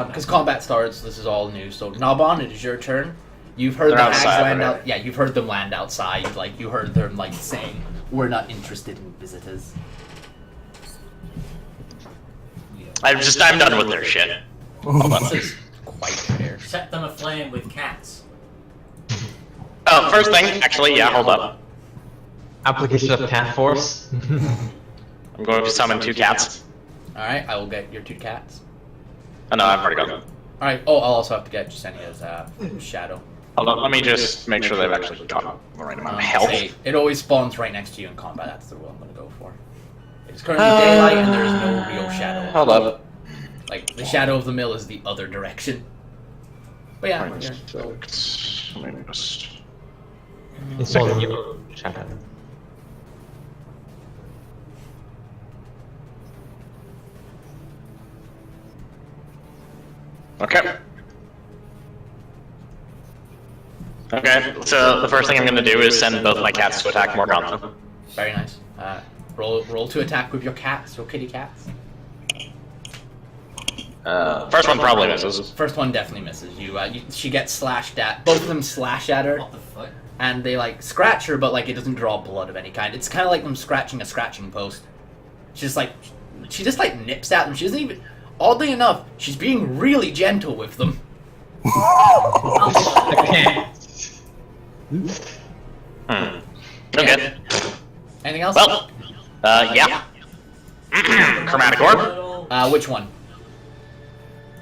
Speaker 1: because combat starts, this is all new. So, Nabon, it is your turn. You've heard the hags land out. Yeah, you've heard them land outside. Like you heard them saying, "We're not interested in visitors."
Speaker 2: I'm done with their shit.
Speaker 1: This is quite fair.
Speaker 3: Set them aflame with cats.
Speaker 2: Oh, first thing, actually, yeah, hold up.
Speaker 5: Application of cat force.
Speaker 2: I'm going to summon 2 cats.
Speaker 1: Alright, I will get your 2 cats.
Speaker 2: Oh no, I've already got them.
Speaker 1: Alright, oh, I'll also have to get Jasenia's shadow.
Speaker 2: Hold on, let me just make sure they've actually got the right amount of health.
Speaker 1: It always spawns right next to you in combat, that's the rule I'm gonna go for. It's currently daylight and there is no real shadow.
Speaker 2: Hold up.
Speaker 1: Like, the shadow of the mill is the other direction. But yeah,
Speaker 2: Let me just...
Speaker 5: It's on your shadow.
Speaker 2: Okay. Okay, so the first thing I'm going to do is send both my cats to attack Morgantha.
Speaker 1: very nice. Roll to attack with your cats, your kitty cats.
Speaker 2: First one probably misses.
Speaker 1: First one definitely misses you. She gets slashed at. Both of them slash at her,
Speaker 3: What the fuck?
Speaker 1: and they like scratch her, but like it doesn't draw blood of any kind. It's kind of like them scratching a scratching post. She just like nips at them. She doesn't even. Oddly enough, she's being really gentle with them.
Speaker 5: Okay.
Speaker 2: Okay.
Speaker 1: Anything else?
Speaker 2: Well, yeah. Chromatic Orb.
Speaker 1: Which one?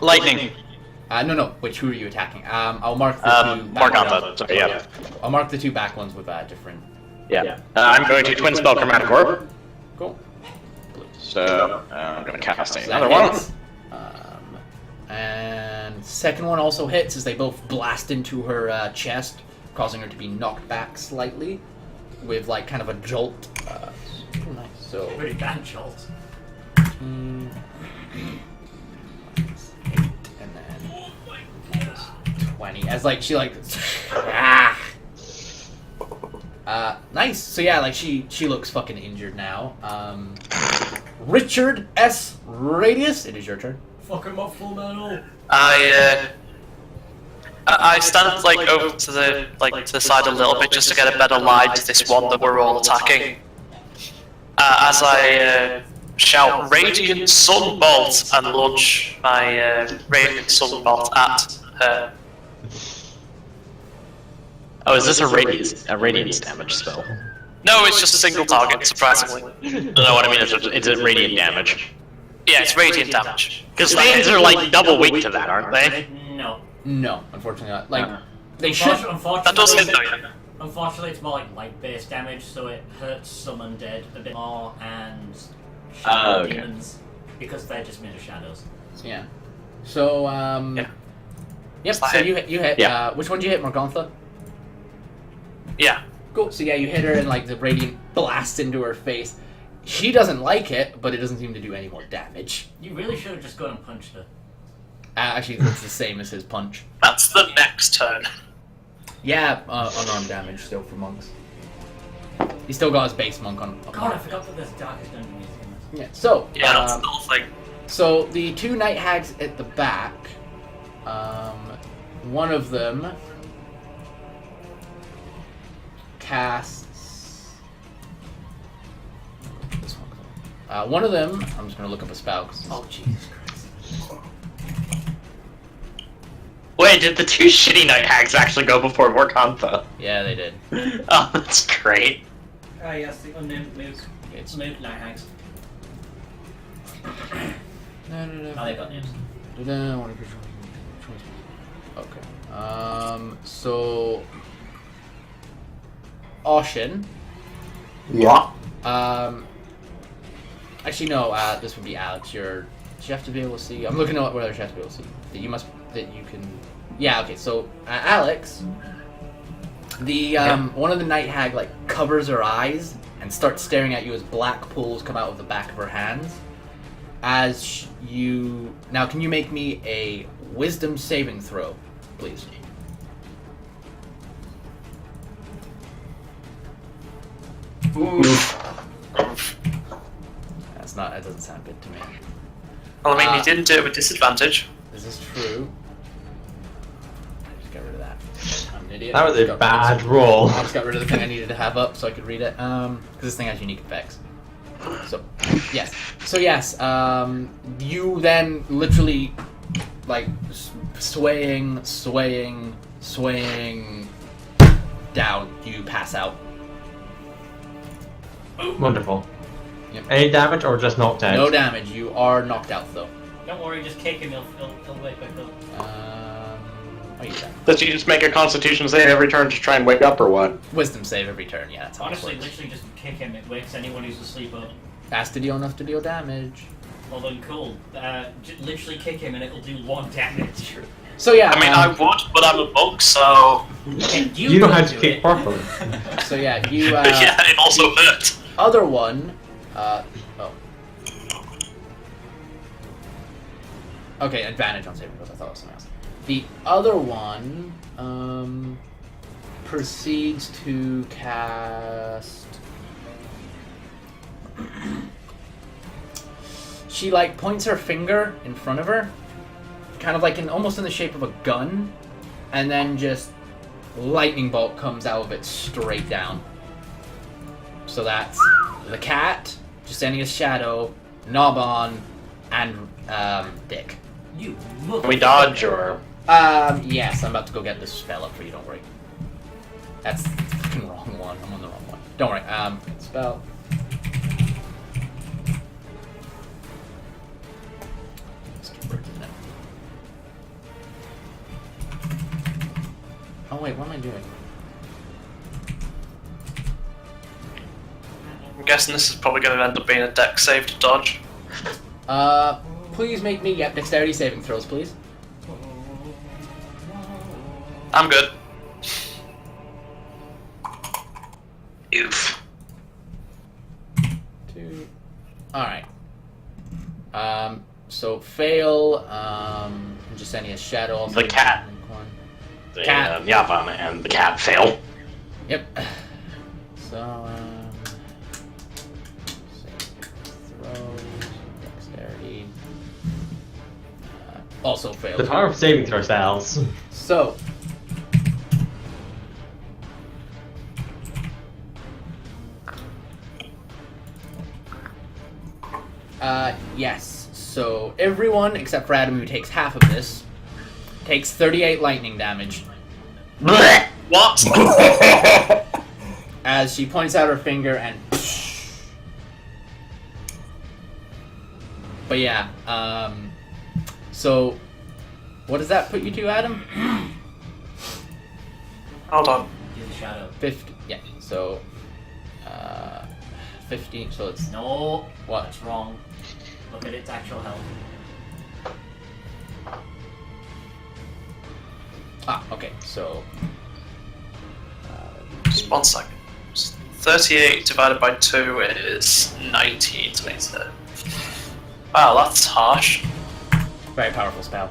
Speaker 2: Lightning.
Speaker 1: No. Who are you attacking? I'll mark the two. back
Speaker 2: Morgantha.
Speaker 1: ones.
Speaker 2: Sorry, yeah.
Speaker 1: I'll mark the 2 back ones with different.
Speaker 2: Yeah. I'm going to twin spell Chromatic Orb.
Speaker 1: Cool.
Speaker 2: So, I'm going to cast
Speaker 1: So that
Speaker 2: another one.
Speaker 1: hits. And second one also hits as they both blast into her chest, causing her to be knocked back slightly with like kind of a jolt. Nice. So
Speaker 3: Pretty bad jolt.
Speaker 1: 8 and then 20 as like she like nice. So yeah, like she looks fucking injured now. Richard S. Radius, it is your turn.
Speaker 3: Fuck him up, full metal.
Speaker 4: I stand like over to the side a little bit just to get a better line to this one that we're all attacking. As I shout Radiant Sunbolt and launch my Radiant Sunbolt at her.
Speaker 2: Oh, is this a radiance damage spell?
Speaker 4: No, it's just a single target, surprisingly.
Speaker 2: No, what I mean is it's a radiant damage.
Speaker 4: Yeah, it's radiant damage.
Speaker 2: Because things are like double weight to that, aren't they?
Speaker 3: No.
Speaker 1: No, unfortunately not. Like they should.
Speaker 3: Unfortunately,
Speaker 4: That does hit though, yeah.
Speaker 3: Unfortunately, it's more like light-based damage, so it hurts some undead a bit more and
Speaker 2: Okay.
Speaker 3: demons because they're just made of shadows.
Speaker 1: Yeah. So
Speaker 4: Yeah.
Speaker 1: Yep. So you hit.
Speaker 2: Yeah.
Speaker 1: Which one did you hit, Morgantha?
Speaker 4: Yeah.
Speaker 1: Cool. So yeah, you hit her and like the radiant blasts into her face. She doesn't like it, but it doesn't seem to do any more damage.
Speaker 3: You really should have just gone and punched her.
Speaker 1: Actually, it's the same as his punch.
Speaker 4: That's the next turn.
Speaker 1: Yeah, unarmed damage still for monks. He's still got his base monk on.
Speaker 3: God, I forgot that there's darkest dungeon in this.
Speaker 1: Yeah. So
Speaker 4: Yeah, that's the whole thing.
Speaker 1: So the 2 night hags at the back, one of them casts. This one. One of them. I'm just gonna look up a spell. 'Cause
Speaker 3: Oh Jesus Christ!
Speaker 2: Wait, did the 2 shitty night hags actually go before Morgantha?
Speaker 1: yeah, they did.
Speaker 2: Oh, that's great.
Speaker 3: Ah yes, the unnamed moves.
Speaker 1: It's
Speaker 3: Moved night hags.
Speaker 1: no.
Speaker 3: Oh, they got names.
Speaker 1: Okay. So Oshin.
Speaker 6: Yeah.
Speaker 1: Actually, no. This would be Alex. You have to be able to see. I'm looking at whether she has to be able to see. That you can. Yeah. Okay. So Alex, the one of the night hag like covers her eyes and starts staring at you as black pools come out of the back of her hands. As you now, can you make me a wisdom saving throw, please? That doesn't sound good to me.
Speaker 4: Well, I mean, he didn't do it with disadvantage.
Speaker 1: This is true. Just get rid of that. I'm an idiot.
Speaker 5: That was a bad roll.
Speaker 1: I just got rid of the thing I needed to have up so I could read it. Because this thing has unique effects. So, yes. So, yes. You then literally, like, swaying down. You pass out.
Speaker 5: Wonderful.
Speaker 1: Yep.
Speaker 5: Any damage or just knocked out?
Speaker 1: No damage. You are knocked out though.
Speaker 3: Don't worry, just kick him, he'll wake back up.
Speaker 1: What are you saying?
Speaker 2: Does he just make a Constitution save every turn to try and wake up, or what?
Speaker 1: Wisdom save every turn. Yeah, that's how
Speaker 3: Honestly,
Speaker 1: it works.
Speaker 3: literally just kick him, it wakes anyone who's asleep up.
Speaker 1: Has to deal enough to deal damage.
Speaker 3: Well then, cool. Literally kick him and it'll do 1 damage.
Speaker 1: So yeah.
Speaker 4: I mean, I would, but I'm a monk, so.
Speaker 3: And
Speaker 5: You know how
Speaker 3: don't
Speaker 5: to
Speaker 3: do
Speaker 5: kick
Speaker 3: it.
Speaker 5: properly.
Speaker 1: So yeah, you.
Speaker 4: Yeah, it also hurt.
Speaker 1: Other one. Okay, advantage on saving throws. I thought it was something else. The other one proceeds to cast. She like points her finger in front of her, kind of like almost in the shape of a gun, and then just lightning bolt comes out of it straight down. So that's the cat, Justinia's shadow, Nobon, and Dick.
Speaker 3: You
Speaker 2: Can we dodge, or...?
Speaker 1: Yes, I'm about to go get this spell up for you, don't worry. That's the fucking wrong one. I'm on the wrong one. Don't worry. Spell. Let's keep breaking it. Oh wait, what am I doing?
Speaker 4: I'm guessing this is probably going to end up being a deck save to dodge.
Speaker 1: Please make me, dexterity saving throws, please.
Speaker 4: I'm good.
Speaker 2: Oof.
Speaker 1: 2. Alright. So fail, Justinia's shadow.
Speaker 2: The cat. The
Speaker 1: Cat.
Speaker 2: Yavan and the cat fail.
Speaker 1: Yep. So, throws, dexterity. Also failed.
Speaker 5: The power of saving throw styles.
Speaker 1: So. Yes. So everyone except for Adam, who takes half of this, takes 38 lightning damage.
Speaker 2: Blech.
Speaker 4: What?
Speaker 1: As she points out her finger and. But yeah, so what does that put you to, Adam?
Speaker 4: Hold on.
Speaker 3: He's a shadow.
Speaker 1: 50. Yeah. So, 15. So it's
Speaker 3: No,
Speaker 1: what?
Speaker 3: that's wrong. Look at its actual health.
Speaker 1: Okay. So.
Speaker 4: Just 1 second. 38 divided by 2 is 19. Wow, that's harsh.
Speaker 1: Very powerful spell.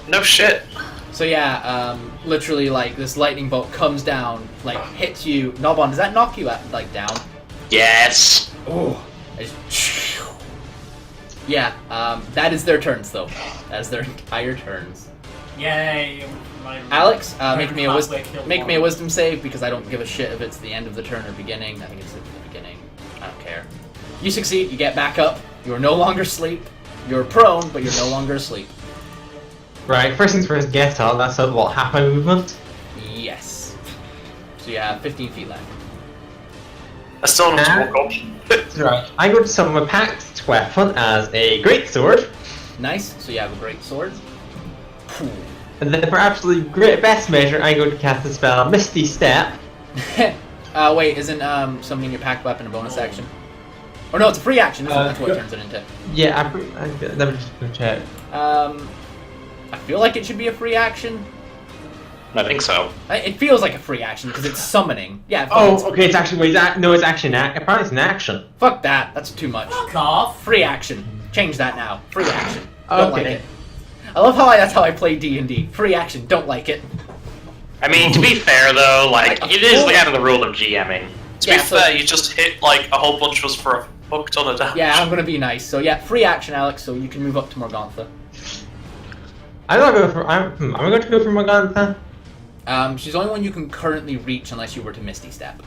Speaker 4: No shit.
Speaker 1: So yeah, literally like this lightning bolt comes down, like hits you. Nobon, does that knock you like down?
Speaker 2: Yes.
Speaker 1: Oh. Yeah. That is their turns though. That is their entire turns.
Speaker 3: Yay!
Speaker 1: Alex, make me a
Speaker 3: Halfway killed one.
Speaker 1: wisdom save because I don't give a shit if it's the end of the turn or beginning. I think it's at the beginning. I don't care. You succeed. You get back up. You are no longer asleep. You're prone, but you're no longer asleep.
Speaker 5: Right, first things first, get up. That's a what, half my movement?
Speaker 1: Yes. So you have 15 feet left.
Speaker 4: I still don't want to walk up.
Speaker 5: Right, I go to summon my packed weapon as a great sword,
Speaker 1: Nice. So you have a great sword. Phew.
Speaker 5: and then for absolutely great best measure, I go to cast the spell Misty Step.
Speaker 1: Wait, isn't summoning your packed weapon a bonus action? Or no, it's a free action, isn't it? That's what it turns it into.
Speaker 5: Yeah, let me just go check.
Speaker 1: I feel like it should be a free action.
Speaker 2: I think so.
Speaker 1: It feels like a free action because it's summoning. Yeah.
Speaker 5: Oh, okay, it's actually, wait, no, it's actually apparently it's an action.
Speaker 1: Fuck that. That's too much.
Speaker 3: Fuck off!
Speaker 1: Free action. Change that now. Free action. Don't like
Speaker 5: Okay.
Speaker 1: it. I love how that's how I play D&D. Free action. Don't like it.
Speaker 2: I mean, to be fair though, like, it is kind of the rule of GMing.
Speaker 4: To
Speaker 1: Yeah,
Speaker 4: be
Speaker 1: so-
Speaker 4: fair, you just hit like a whole bunch of us for a fuck ton of damage.
Speaker 1: Yeah, I'm gonna be nice. So yeah, free action, Alex. So you can move up to Morgantha.
Speaker 5: I'm not going for. I'm going to go for Morgantha.
Speaker 1: She's the only one you can currently reach unless you were to Misty Step.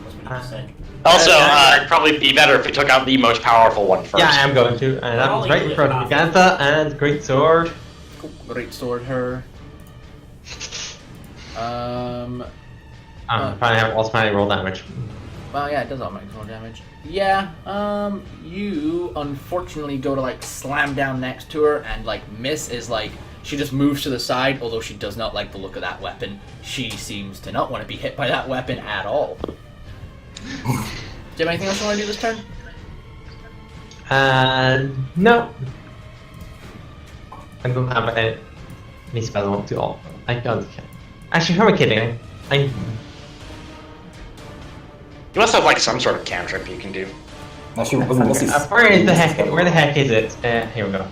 Speaker 3: That's what you just said.
Speaker 2: Also, it'd probably be better if we took out the most powerful one first.
Speaker 5: Yeah, I am going to, and that was right in front of Morgantha and great sword.
Speaker 1: Cool. Great sword, her.
Speaker 5: Probably have automatic roll damage.
Speaker 1: Well, yeah, it does automatically more damage. Yeah, you unfortunately go to, like, slam down next to her, and, like, Miss is, like, she just moves to the side, although she does not like the look of that weapon. She seems to not want to be hit by that weapon at all. Do you have anything else you want to do this turn?
Speaker 5: No. I don't have any spell I want to offer. I can't. Actually, who am I kidding?
Speaker 2: You must have like some sort of cantrip you can do.
Speaker 6: Actually, wasn't Missy's.
Speaker 5: Where the heck is it? Here we go.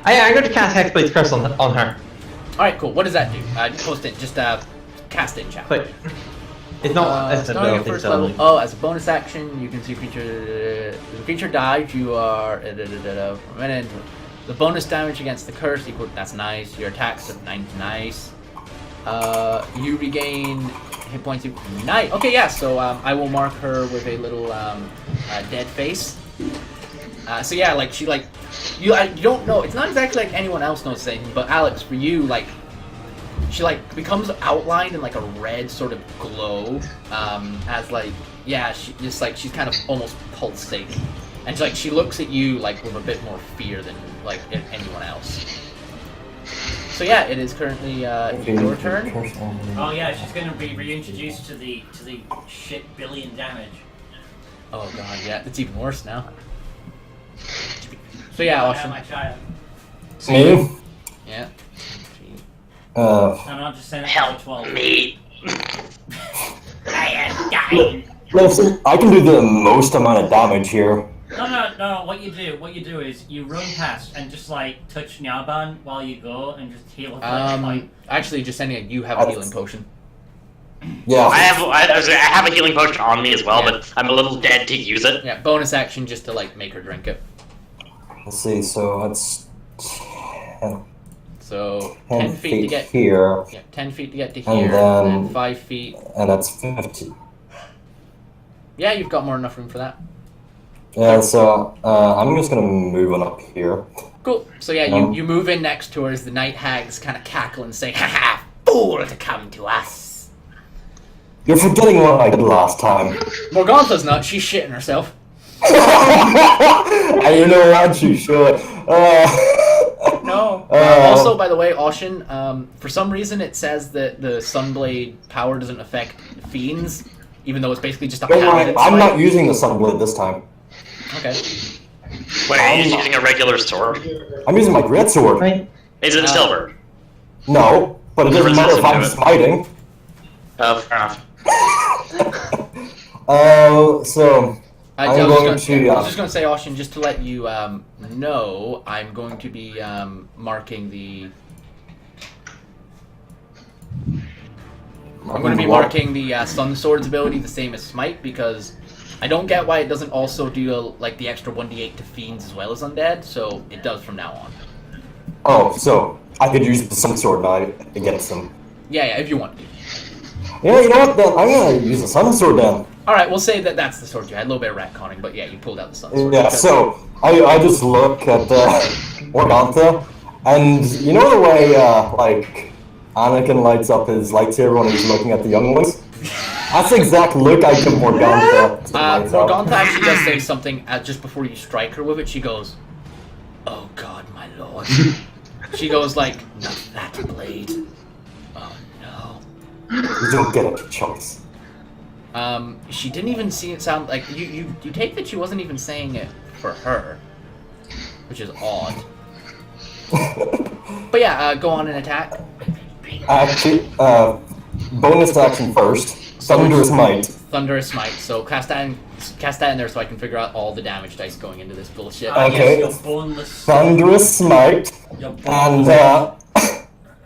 Speaker 5: I'm going to cast Hexblade's Curse on her.
Speaker 1: Alright, cool. What does that do? Post it. Just cast it in chat.
Speaker 5: But it's not as
Speaker 1: starting at
Speaker 5: ability,
Speaker 1: first
Speaker 5: so-
Speaker 1: level. Oh, as a bonus action, you can see creature. If the creature dies, you are. The bonus damage against the curse equal. That's nice. Your attacks are nice. You regain hit points. Nice. Okay, yeah. So I will mark her with a little dead face. So yeah, like she like you don't know. It's not exactly like anyone else knows anything, but Alex, for you, like she like becomes outlined in like a red sort of glow. As like yeah, she just like she's kind of almost pulsating, and she looks at you like with a bit more fear than like anyone else. So yeah, it is currently your turn.
Speaker 3: Oh yeah, she's gonna be reintroduced to the shit billion damage.
Speaker 1: Oh god, yeah, it's even worse now. So yeah, Ocean.
Speaker 3: My child.
Speaker 6: Me?
Speaker 1: Yeah.
Speaker 3: And I'll just send it to 12.
Speaker 2: Me.
Speaker 3: I am dying.
Speaker 6: Listen, I can do the most amount of damage here.
Speaker 3: No. What you do is you run past and just like touch Nyaban while you go and just heal her.
Speaker 1: Actually, just sending it. You have a healing potion.
Speaker 6: Yeah.
Speaker 2: I have a healing potion on me as well, but I'm a little dead to use it.
Speaker 1: Yeah, bonus action just to like make her drink it.
Speaker 6: Let's see, so that's 10,
Speaker 1: So
Speaker 6: 10
Speaker 1: 10 feet to get
Speaker 6: here,
Speaker 1: Yeah, 10 feet to get to
Speaker 6: And
Speaker 1: here,
Speaker 6: then-
Speaker 1: and then 5 feet.
Speaker 6: and that's 50.
Speaker 1: Yeah, you've got more than enough room for that.
Speaker 6: Yeah, so I'm just gonna move on up here.
Speaker 1: Cool. So yeah, you move in next to her as the night hags kind of cackle and say, "Ha fool to come to us."
Speaker 6: You're forgetting what I did last time.
Speaker 1: Morgantha's not. She's shitting herself.
Speaker 6: And you know what? You should.
Speaker 1: No. Also, by the way, Ocean, for some reason it says that the Sunblade power doesn't affect fiends, even though it's basically just a
Speaker 6: Don't worry,
Speaker 1: paladin
Speaker 6: I'm
Speaker 1: smite.
Speaker 6: not using the Sunblade this time.
Speaker 1: Okay.
Speaker 2: Wait, are you just using a regular sword?
Speaker 6: I'm using my greatsword.
Speaker 5: Right?
Speaker 2: Is it a silver?
Speaker 6: No, but it doesn't matter if I'm smiting.
Speaker 2: Oh, fair enough.
Speaker 6: So
Speaker 1: I
Speaker 6: I'm going
Speaker 1: was
Speaker 6: to.
Speaker 1: just going to say, Ocean, just to let you know, I'm going to be marking the. I'm going to be marking the Sun Sword's ability the same as Smite, because I don't get why it doesn't also do like the extra 1d8 to fiends as well as undead, so it does from now on.
Speaker 6: Oh, so I could use the Sun Sword now against them.
Speaker 1: Yeah, if you want to.
Speaker 6: Yeah, you know what? Then I'm gonna use the Sun Sword then.
Speaker 1: Alright, we'll say that that's the sword you had. A little bit of retconning, but yeah, you pulled out the Sun Sword.
Speaker 6: Yeah, so I just look at Organtha, and you know the way like Anakin lights up his lightsaber when he's looking at the young ones? That's the exact look I give Morgantha.
Speaker 1: Morgantha actually does say something just before you strike her with it. She goes, "Oh God, my lord." She goes like, "Not that blade." Oh no.
Speaker 6: You don't get a choice.
Speaker 1: She didn't even see it sound like you take that she wasn't even saying it for her, which is odd. But yeah, go on and attack.
Speaker 6: Actually, bonus action first. Thunderous Might.
Speaker 1: Thunderous Smite. So cast that in there so I can figure out all the damage dice going into this bullshit.
Speaker 6: Okay.
Speaker 3: Yes, you're boneless.
Speaker 6: Thunderous Smite.
Speaker 3: You're
Speaker 6: And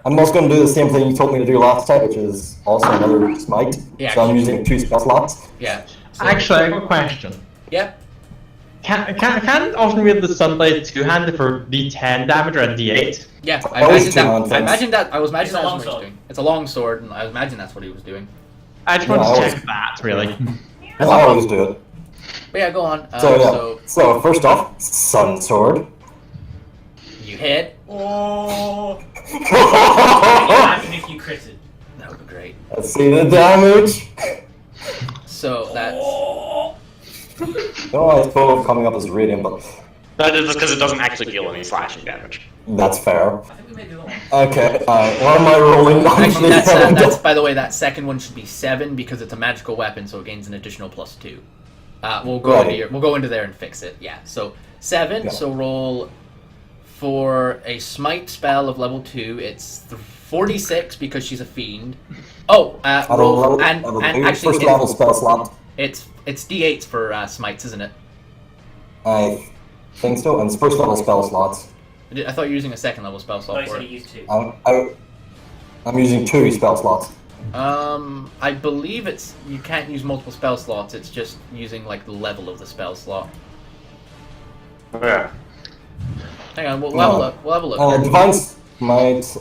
Speaker 6: I'm also going to do the same thing you told me to do last time, which is also another Smite.
Speaker 1: Yeah.
Speaker 6: So I'm using 2 spell slots.
Speaker 1: Yeah. So,
Speaker 5: Actually, I have a question.
Speaker 1: Yep.
Speaker 5: Can often wield the Sunblade two-handed for D10 damage or a D8?
Speaker 1: Yeah,
Speaker 6: Always
Speaker 1: I
Speaker 6: two-handed.
Speaker 1: imagined that was
Speaker 3: It's a
Speaker 1: what
Speaker 3: long
Speaker 1: he was
Speaker 3: sword.
Speaker 1: doing. It's a long sword, and I imagine that's what he was doing.
Speaker 5: I just
Speaker 6: Yeah,
Speaker 5: want
Speaker 6: I
Speaker 5: to
Speaker 6: always-
Speaker 5: check that, really.
Speaker 6: I always do it.
Speaker 1: But yeah, go on.
Speaker 6: So yeah. So first off, Sun Sword.
Speaker 1: You hit.
Speaker 3: Oh. Imagine if you critted.
Speaker 1: That would be great.
Speaker 6: Let's see the damage.
Speaker 1: So that's
Speaker 6: No, I thought of coming up as radiant, but
Speaker 2: That is because it doesn't actually deal any slashing damage.
Speaker 6: that's fair.
Speaker 3: I think we may do that one.
Speaker 6: Okay, what am I rolling?
Speaker 1: actually that's by the way, that second one should be 7 because it's a magical weapon, so it gains an additional +2. We'll go into there and fix it. Yeah. So 7.
Speaker 6: Yeah.
Speaker 1: So roll for a smite spell of level 2. It's 46 because she's a fiend. Oh, roll and actually
Speaker 6: first level spell slot.
Speaker 1: it's d8s for smites, isn't it?
Speaker 6: I think so, and it's first level spell slots.
Speaker 1: I thought you were using a second level spell
Speaker 3: Oh,
Speaker 1: slot
Speaker 3: you
Speaker 1: for
Speaker 3: said
Speaker 1: it.
Speaker 3: you used 2.
Speaker 6: I'm using 2 spell slots.
Speaker 1: I believe you can't use multiple spell slots. It's just using like the level of the spell slot.
Speaker 2: Yeah.
Speaker 1: Hang on, we'll have a look. We'll have a look.
Speaker 6: Divine Smite,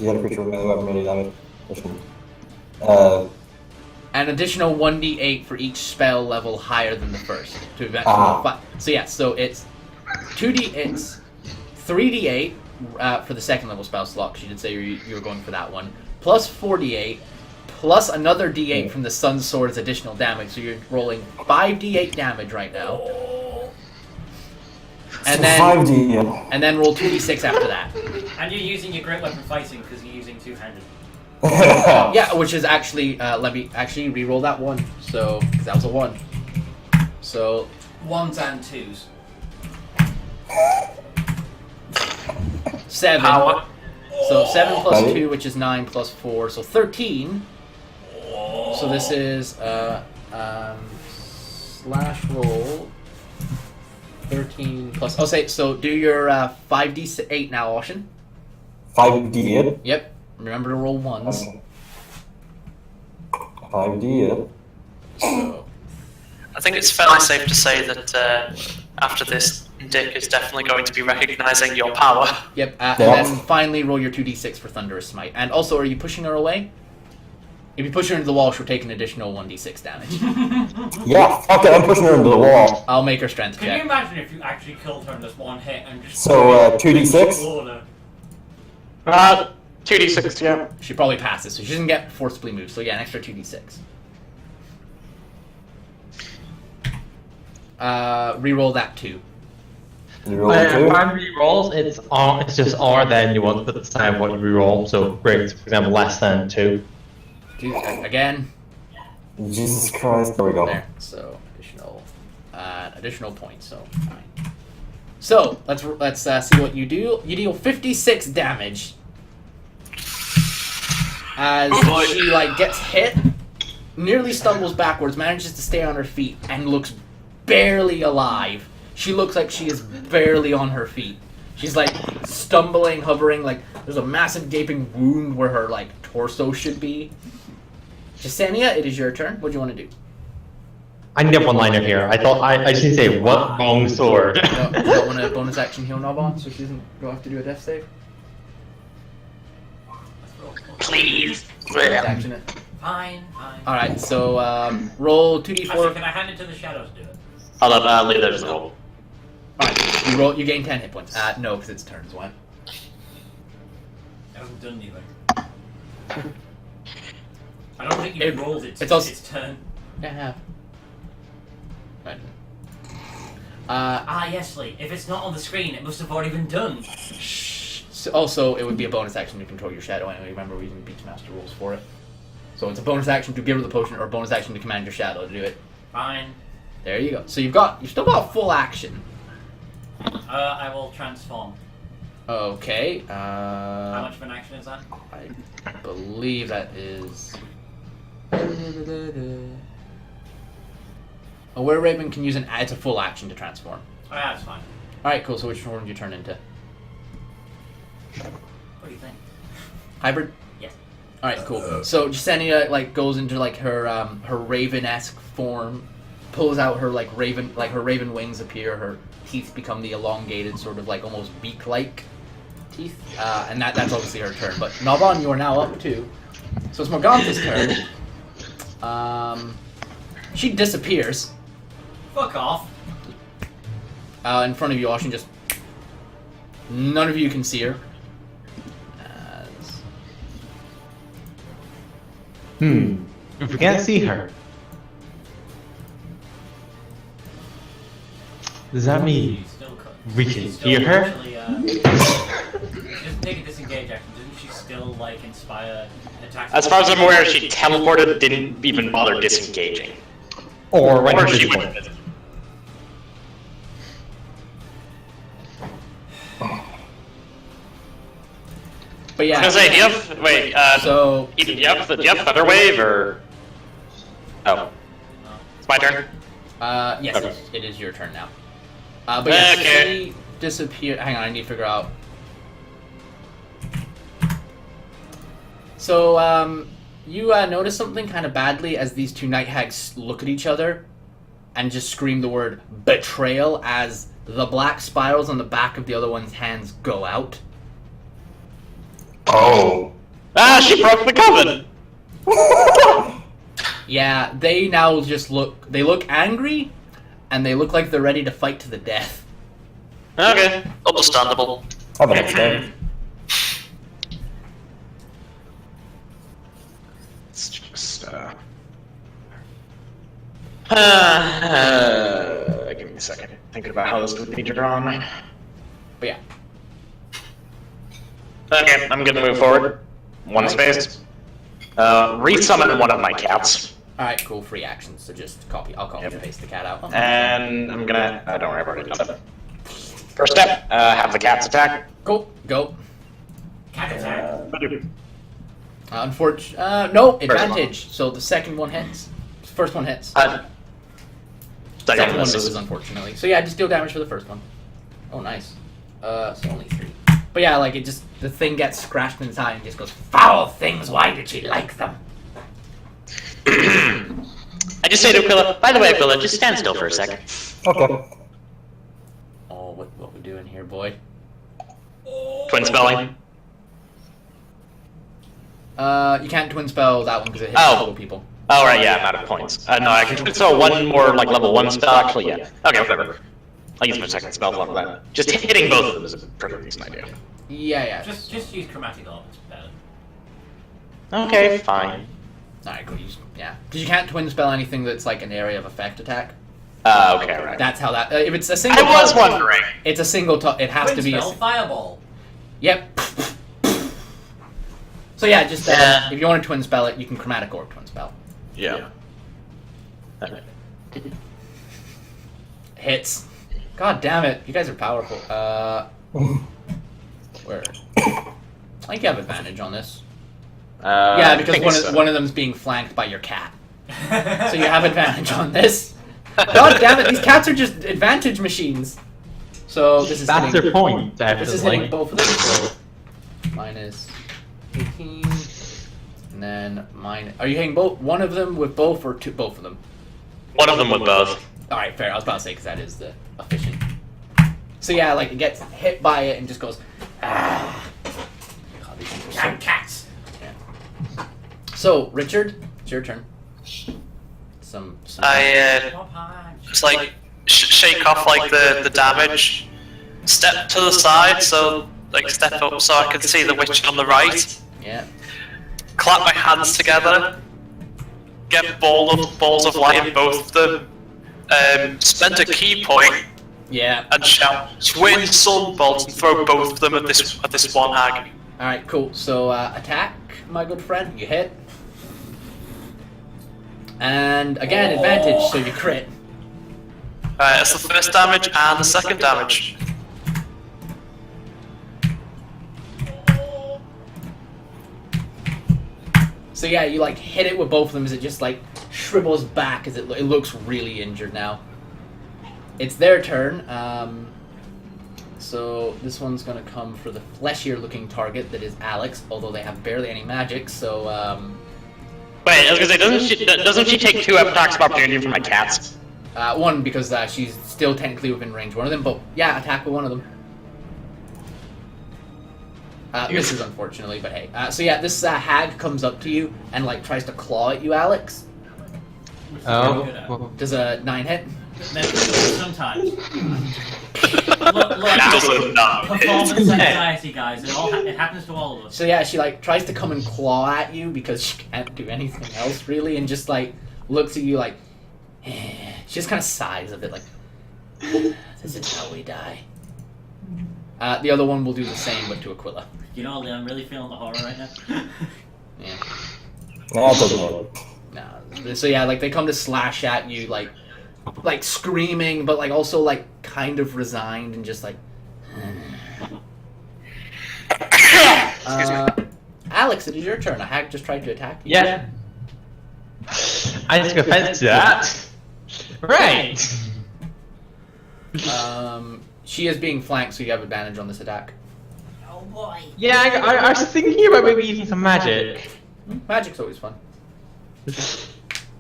Speaker 6: you had a creature with melee weapon melee damage.
Speaker 1: An additional 1d8 for each spell level higher than the first. To eventually so yeah, so it's 3d8 for the second level spell slot, because you did say you were going for that one, plus 4d8, plus another d8 from the Sun Sword's additional damage, so you're rolling 5d8 damage right now. And then
Speaker 6: 5d,
Speaker 1: and then roll 2d6 after that.
Speaker 3: And you're using your great weapon fighting because you're using two-handed.
Speaker 1: Yeah, which is actually, let me actually re-roll that one. So, because that was a 1. So,
Speaker 3: 1s and 2s.
Speaker 1: 7.
Speaker 4: Power.
Speaker 1: So 7 plus
Speaker 6: Right.
Speaker 1: 2, which is 9 plus 4, so 13. So this is slash roll 13 plus. Oh, say so. Do your 5d8 now, Oshin.
Speaker 6: 5d8.
Speaker 1: Yep. Remember to roll ones.
Speaker 6: 5d8.
Speaker 1: So
Speaker 4: I think it's fairly safe to say that after this, Dick is definitely going to be recognizing your power.
Speaker 1: yep.
Speaker 6: Yeah.
Speaker 1: And then finally roll your 2d6 for thunderous smite. And also, are you pushing her away? If you push her into the wall, she'll take an additional 1d6 damage.
Speaker 6: Yeah, fuck it, I'm pushing her into the wall.
Speaker 1: I'll make her strength
Speaker 3: Can you
Speaker 1: check.
Speaker 3: imagine if you actually killed her in this one hit and just...
Speaker 6: So, 2d6?
Speaker 3: Order?
Speaker 2: 2d6, yeah.
Speaker 1: She probably passes, so she doesn't get forcibly moved. So yeah, an extra 2d6. Reroll that 2.
Speaker 6: You roll a 2?
Speaker 5: When re-rolls, it's just R then you want to decide what you re-roll. So, great, for example, less than 2.
Speaker 1: Again.
Speaker 6: Jesus Christ, there we go.
Speaker 1: There. So additional points. So fine. So let's see what you do. You deal 56 damage as she like gets hit, nearly stumbles backwards, manages to stay on her feet, and looks barely alive. She looks like she is barely on her feet. She's like stumbling, hovering, like there's a massive gaping wound where her like torso should be. Jasenia, it is your turn. What do you want to do?
Speaker 5: I need a one-liner here. I thought I just need to say, what wrong sword?
Speaker 1: You don't want to bonus action heal Navon so she doesn't have to do a death save?
Speaker 2: Please.
Speaker 1: Bonus action it.
Speaker 3: Fine.
Speaker 1: Alright, so roll
Speaker 3: Actually,
Speaker 1: 2d4.
Speaker 3: can I hand it to the shadows to do it?
Speaker 2: I'll leave that as a roll.
Speaker 1: Alright, you gain 10 hit points. No, because it's turns. Why?
Speaker 3: I haven't done anything. I don't think you rolled it.
Speaker 1: it's also-
Speaker 3: its turn.
Speaker 1: Yeah, I have. Right.
Speaker 3: Yes, Lee. If it's not on the screen, it must have already been done.
Speaker 1: So also, it would be a bonus action to control your shadow anyway. Remember, we're using Beachmaster rules for it. So it's a bonus action to give her the potion, or a bonus action to command your shadow to do it.
Speaker 3: Fine.
Speaker 1: There you go. So you've still got full action.
Speaker 3: I will transform.
Speaker 1: Okay.
Speaker 3: How much of an action is that?
Speaker 1: I believe that is. A Were Raven can use it's a full action to transform.
Speaker 3: Oh, yeah, that's fine.
Speaker 1: Alright, cool. So which one do you turn into?
Speaker 3: What do you think?
Speaker 1: Hybrid?
Speaker 3: Yes.
Speaker 1: Alright, cool. So Jasenia like goes into like her her raven-esque form, pulls out her like raven wings appear, her teeth become the elongated sort of like almost beak-like teeth. And that's obviously her turn. But Nalban, you are now up too. So it's Morgantha's turn. She disappears.
Speaker 3: Fuck off.
Speaker 1: In front of you, Oshin, just none of you can see her.
Speaker 5: If we can't see her, Does that mean
Speaker 3: Still
Speaker 5: we can hear her?
Speaker 3: Actually, she doesn't take a disengage action. Doesn't she still like inspire attacks?
Speaker 2: As far as I'm aware, she teleported, didn't even bother disengaging.
Speaker 5: Or when
Speaker 2: Or she
Speaker 5: invisible?
Speaker 2: went.
Speaker 1: But yeah.
Speaker 2: I was gonna say, do you have wait?
Speaker 1: So
Speaker 2: do you have Feather Wave or? Oh, it's my turn.
Speaker 1: yes,
Speaker 2: Okay.
Speaker 1: it is your turn now. But yeah,
Speaker 2: Okay.
Speaker 1: she disappeared. Hang on, I need to figure out. So you notice something kind of badly as these two night hags look at each other, and just scream the word betrayal as the black spirals on the back of the other one's hands go out.
Speaker 6: Oh.
Speaker 2: Ah, she broke the coven.
Speaker 1: Yeah, they now just look. They look angry, and they look like they're ready to fight to the death.
Speaker 2: Okay.
Speaker 4: Understandable.
Speaker 6: Have an extent.
Speaker 2: It's just give me a second. Thinking about how this would be drawn.
Speaker 1: But yeah,
Speaker 2: Okay, I'm gonna move forward. One space. Resummon one of my cats.
Speaker 1: all right, cool. Free actions. So just copy. I'll copy and paste the cat out.
Speaker 2: And I'm gonna. Don't worry, I've already done it. First step, have the cats attack.
Speaker 1: Cool. Go.
Speaker 3: Cat attack.
Speaker 1: No advantage. So the second one hits. First one hits.
Speaker 2: Second
Speaker 1: Second
Speaker 2: one
Speaker 1: one misses,
Speaker 2: misses.
Speaker 1: unfortunately. So yeah, just deal damage for the first one. Oh, nice. So only 3. But yeah, like the thing gets scratched in its eye and just goes, "Foul things! Why did she like them?"
Speaker 2: I just say to Aquila, by the way, Aquila, just stand still for a second.
Speaker 6: Okay.
Speaker 1: Oh, what we doing here, boy?
Speaker 2: Twin spelling.
Speaker 1: You can't twin spell that one because it hits
Speaker 2: Oh.
Speaker 1: multiple people.
Speaker 2: Oh, right, yeah, I'm out of points. No, I can twin spell one more, like, level 1 spell, actually, yeah. Okay, whatever. I'll use my second spell level that. Just hitting both of them is a pretty decent idea.
Speaker 1: Yeah.
Speaker 3: Just use chromatic orb. It's better.
Speaker 2: Okay, fine.
Speaker 1: Alright, cool. Yeah, because you can't twin spell anything that's like an area of effect attack.
Speaker 2: Okay, right.
Speaker 1: That's how that. If it's a single.
Speaker 2: I was
Speaker 1: top-
Speaker 2: wondering.
Speaker 1: It's a single. It has
Speaker 3: Twin
Speaker 1: to be.
Speaker 3: spell fireball.
Speaker 1: Yep. So yeah, just
Speaker 2: Yeah.
Speaker 1: if you want to twin spell it, you can chromatic orb twin spell.
Speaker 2: Yeah. Okay.
Speaker 1: Hits. God damn it, you guys are powerful. Where? I think you have advantage on this. Yeah, because one of them's being flanked by your cat. So you have advantage on this. God damn it, these cats are just advantage machines. So this is
Speaker 5: That's
Speaker 1: hitting,
Speaker 5: their point,
Speaker 1: this is hitting
Speaker 5: definitely.
Speaker 1: both of them. So minus 18, and then are you hitting one of them with both or both of them?
Speaker 2: One of them with both.
Speaker 1: All right, fair. I was about to say because that is the efficient. So yeah, like it gets hit by it and just goes. Ah. God, these things are so
Speaker 3: Cats.
Speaker 1: Yeah. So Richard, it's your turn. Some.
Speaker 4: I just like shake off like the damage, step to the side, so like step up so I can see the witch on the right.
Speaker 1: Yeah.
Speaker 4: Clap my hands together, get balls of light in both of them, spend a key point,
Speaker 1: Yeah.
Speaker 4: and shout twin sunbolt and throw both of them at this one hag.
Speaker 1: All right. Cool. So attack, my good friend. You hit. And again, advantage, so you crit.
Speaker 4: That's the first damage and the second damage.
Speaker 1: So yeah, you like hit it with both of them as it just like shrivels back as it looks really injured now. It's their turn. So this one's gonna come for the fleshier looking target that is Alex, although they have barely any magic. So
Speaker 2: Wait, I was gonna say, doesn't she take 2 attacks of opportunity from my cats?
Speaker 1: one because she's still technically within range of one of them, but yeah, attack with one of them. Misses unfortunately, but hey. So yeah, this hag comes up to you and like tries to claw at you, Alex.
Speaker 5: Oh.
Speaker 1: Does a 9 hit?
Speaker 3: Sometimes. Look,
Speaker 4: Doesn't not.
Speaker 3: performance anxiety, guys. It happens to all of us.
Speaker 1: So yeah, she like tries to come and claw at you because she can't do anything else really, and just like looks at you like she just kind of sighs a bit like This is how we die. The other one will do the same, but to Aquila.
Speaker 3: You know, I'm really feeling the horror right now.
Speaker 1: Yeah.
Speaker 6: Nah, it doesn't work.
Speaker 1: No. So yeah, like they come to slash at you, like screaming, but like also like kind of resigned and just like. Alex, it is your turn. A hag just tried to attack you.
Speaker 5: Yeah. I took offense to that. Right.
Speaker 1: She is being flanked, so you have advantage on this attack.
Speaker 3: Oh boy.
Speaker 5: Yeah, I was thinking about maybe using some magic.
Speaker 1: Magic's always fun.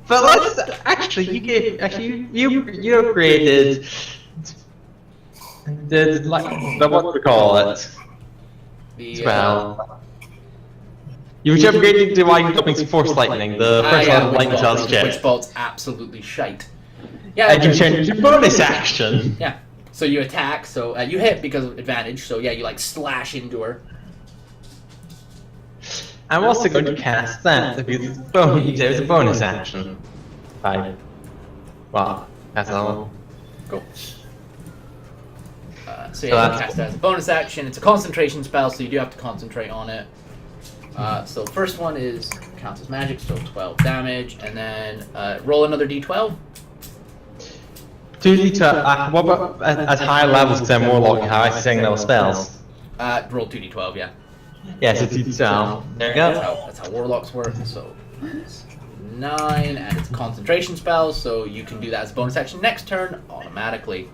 Speaker 5: But let's actually, you created the what we call it.
Speaker 1: The
Speaker 5: Spell. You upgraded Divine Jumping Force Lightning, the first
Speaker 1: yeah,
Speaker 5: level lightning spell
Speaker 1: Witch
Speaker 5: shit.
Speaker 1: Bolt's absolutely shite. Yeah,
Speaker 5: And you changed your bonus action.
Speaker 1: Yeah. So you attack, so you hit because of advantage, so yeah, you like slash into her.
Speaker 5: I'm also going to cast that because it's a bonus action. Fine. Well, that's all.
Speaker 1: Cool. So yeah, you cast that as a bonus action. It's a concentration spell, so you do have to concentrate on it. So first one is counts as magic, so 12 damage, and then roll another d12.
Speaker 5: 2d12. What about at higher levels? Because I'm Warlock and high second level spells.
Speaker 1: Roll 2d12, yeah.
Speaker 5: Yeah, so 2d12. There you go.
Speaker 1: That's how warlocks work. So it's 9, and it's a concentration spell, so you can do that as a bonus action next turn automatically.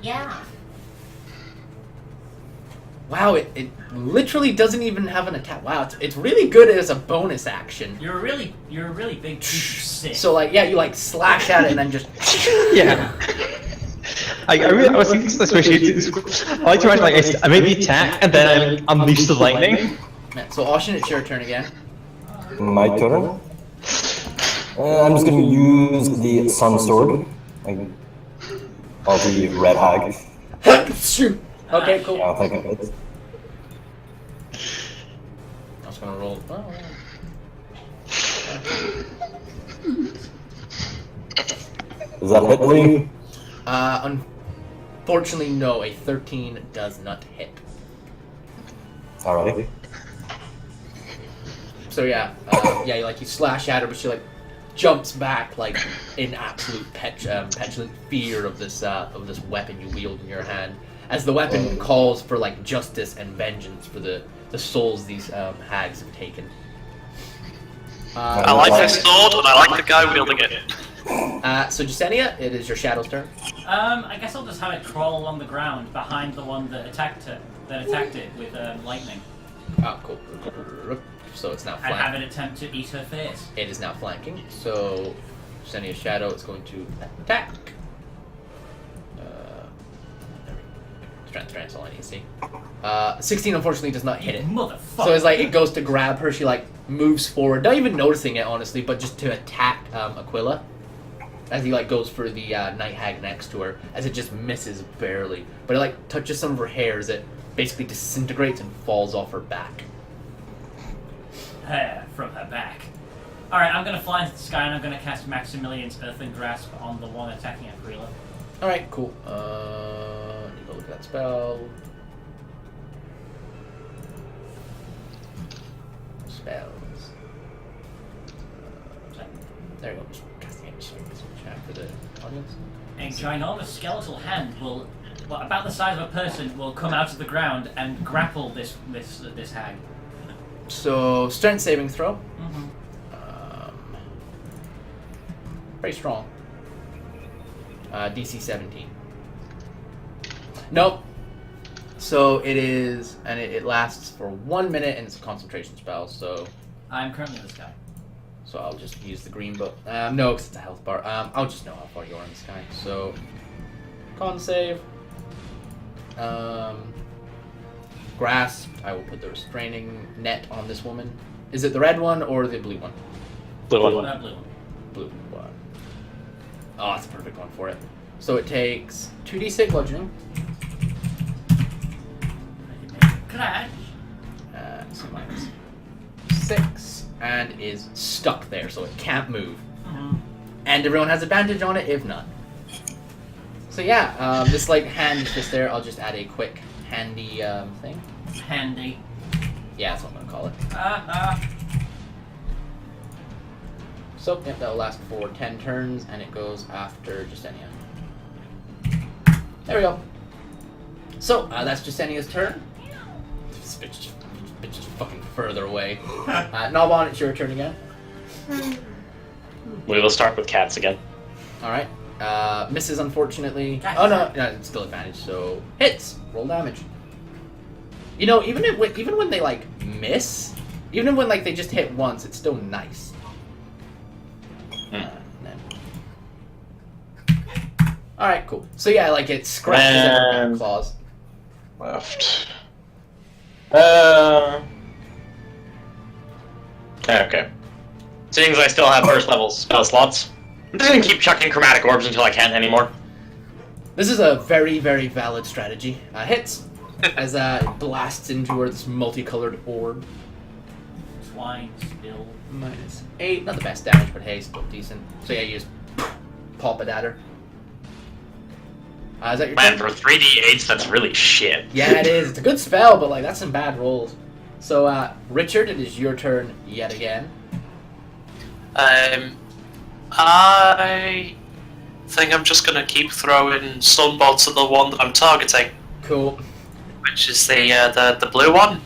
Speaker 3: Yeah.
Speaker 1: Wow, it literally doesn't even have an attack. Wow, it's really good as a bonus action.
Speaker 3: You're a really big sick.
Speaker 1: So like, yeah, you like slash at it and then just.
Speaker 5: Yeah. I was thinking this way. I like to imagine like I maybe attack and then I unleash the lightning.
Speaker 1: So Oshin, it's your turn again.
Speaker 6: My turn. I'm just gonna use the Sun Sword. Of the Red Hag.
Speaker 1: Shoot. Okay, cool.
Speaker 6: I think I hit.
Speaker 1: I was gonna roll. Oh,
Speaker 6: Does that hit Lee?
Speaker 1: Unfortunately, no. A 13 does not hit.
Speaker 6: Alright.
Speaker 1: So yeah, you slash at her, but she like jumps back like in absolute petulant fear of this weapon you wield in your hand, as the weapon calls for like justice and vengeance for the souls these hags have taken.
Speaker 4: I like this sword, and I like the guy wielding it.
Speaker 1: So Jasenia, it is your shadow's turn.
Speaker 3: I guess I'll just have it crawl along the ground behind the one that attacked it with lightning.
Speaker 1: Oh, cool. So it's now
Speaker 3: And have
Speaker 1: flanking.
Speaker 3: it attempt to eat her face.
Speaker 1: It is now flanking. So Jasenia's shadow is going to attack. Strength, all I need to see. 16 unfortunately does not hit it.
Speaker 3: Motherfucker.
Speaker 1: So it's like it goes to grab her, she like moves forward, not even noticing it honestly, but just to attack Aquila. As he like goes for the night hag next to her, as it just misses barely. But it like touches some of her hair as it basically disintegrates and falls off her back.
Speaker 3: Hair from her back. Alright, I'm gonna fly into the sky and I'm gonna cast Maximilian's Earthen Grasp on the one attacking Aquila.
Speaker 1: Alright, cool. Let me go look at that spell. Spells. There you go. Just casting it. Chat for the audience.
Speaker 3: A ginormous skeletal hand about the size of a person, will come out of the ground and grapple this hag.
Speaker 1: So, strength saving throw.
Speaker 3: Mm-hmm.
Speaker 1: Very strong. DC 17. Nope. So it is, and it lasts for 1 minute, and it's a concentration spell. So
Speaker 3: I'm currently in the sky.
Speaker 1: So I'll just use the green book. No, because it's a health bar. I'll just know how far you are in the sky. So, con save. Grasp. I will put the restraining net on this woman. Is it the red one or the blue one?
Speaker 4: Blue one.
Speaker 3: Blue one.
Speaker 1: Blue one. Oh, that's a perfect one for it. So it takes 2d6 bludgeoning.
Speaker 3: Crash.
Speaker 1: So minus 6. And is stuck there, so it can't move.
Speaker 3: Mm-hmm.
Speaker 1: And everyone has advantage on it if not. So yeah, this like hand is just there. I'll just add a quick handy thing.
Speaker 3: Handy.
Speaker 1: Yeah, that's what I'm gonna call it. So yep, that'll last for 10 turns, and it goes after Justinian. There we go. So that's Justinian's turn. This bitch is fucking further away. Nalbon, it's your turn again.
Speaker 2: We will start with cats again.
Speaker 1: All right. Misses, unfortunately. Oh no, it's still advantage. So hits. Roll damage. You know, even when they like miss, even when like they just hit once, it's still nice. All right, cool. So yeah, like it scratches at the claws.
Speaker 2: Left. Okay. Seeing as I still have first level spell slots, I'm just gonna keep chucking chromatic orbs until I can't anymore.
Speaker 1: This is a very, very valid strategy. Hits as it blasts into this multicolored orb.
Speaker 3: Twine spill.
Speaker 1: -8, not the best damage, but hey, still decent. So yeah, you just pop it at her. Is that your
Speaker 2: Man,
Speaker 1: turn?
Speaker 2: for 3d8s, that's really shit.
Speaker 1: Yeah, it is. It's a good spell, but like that's some bad rolls. So Richard, it is your turn yet again.
Speaker 4: I think I'm just gonna keep throwing sunbolts at the one that I'm targeting,
Speaker 1: Cool.
Speaker 4: which is the blue one.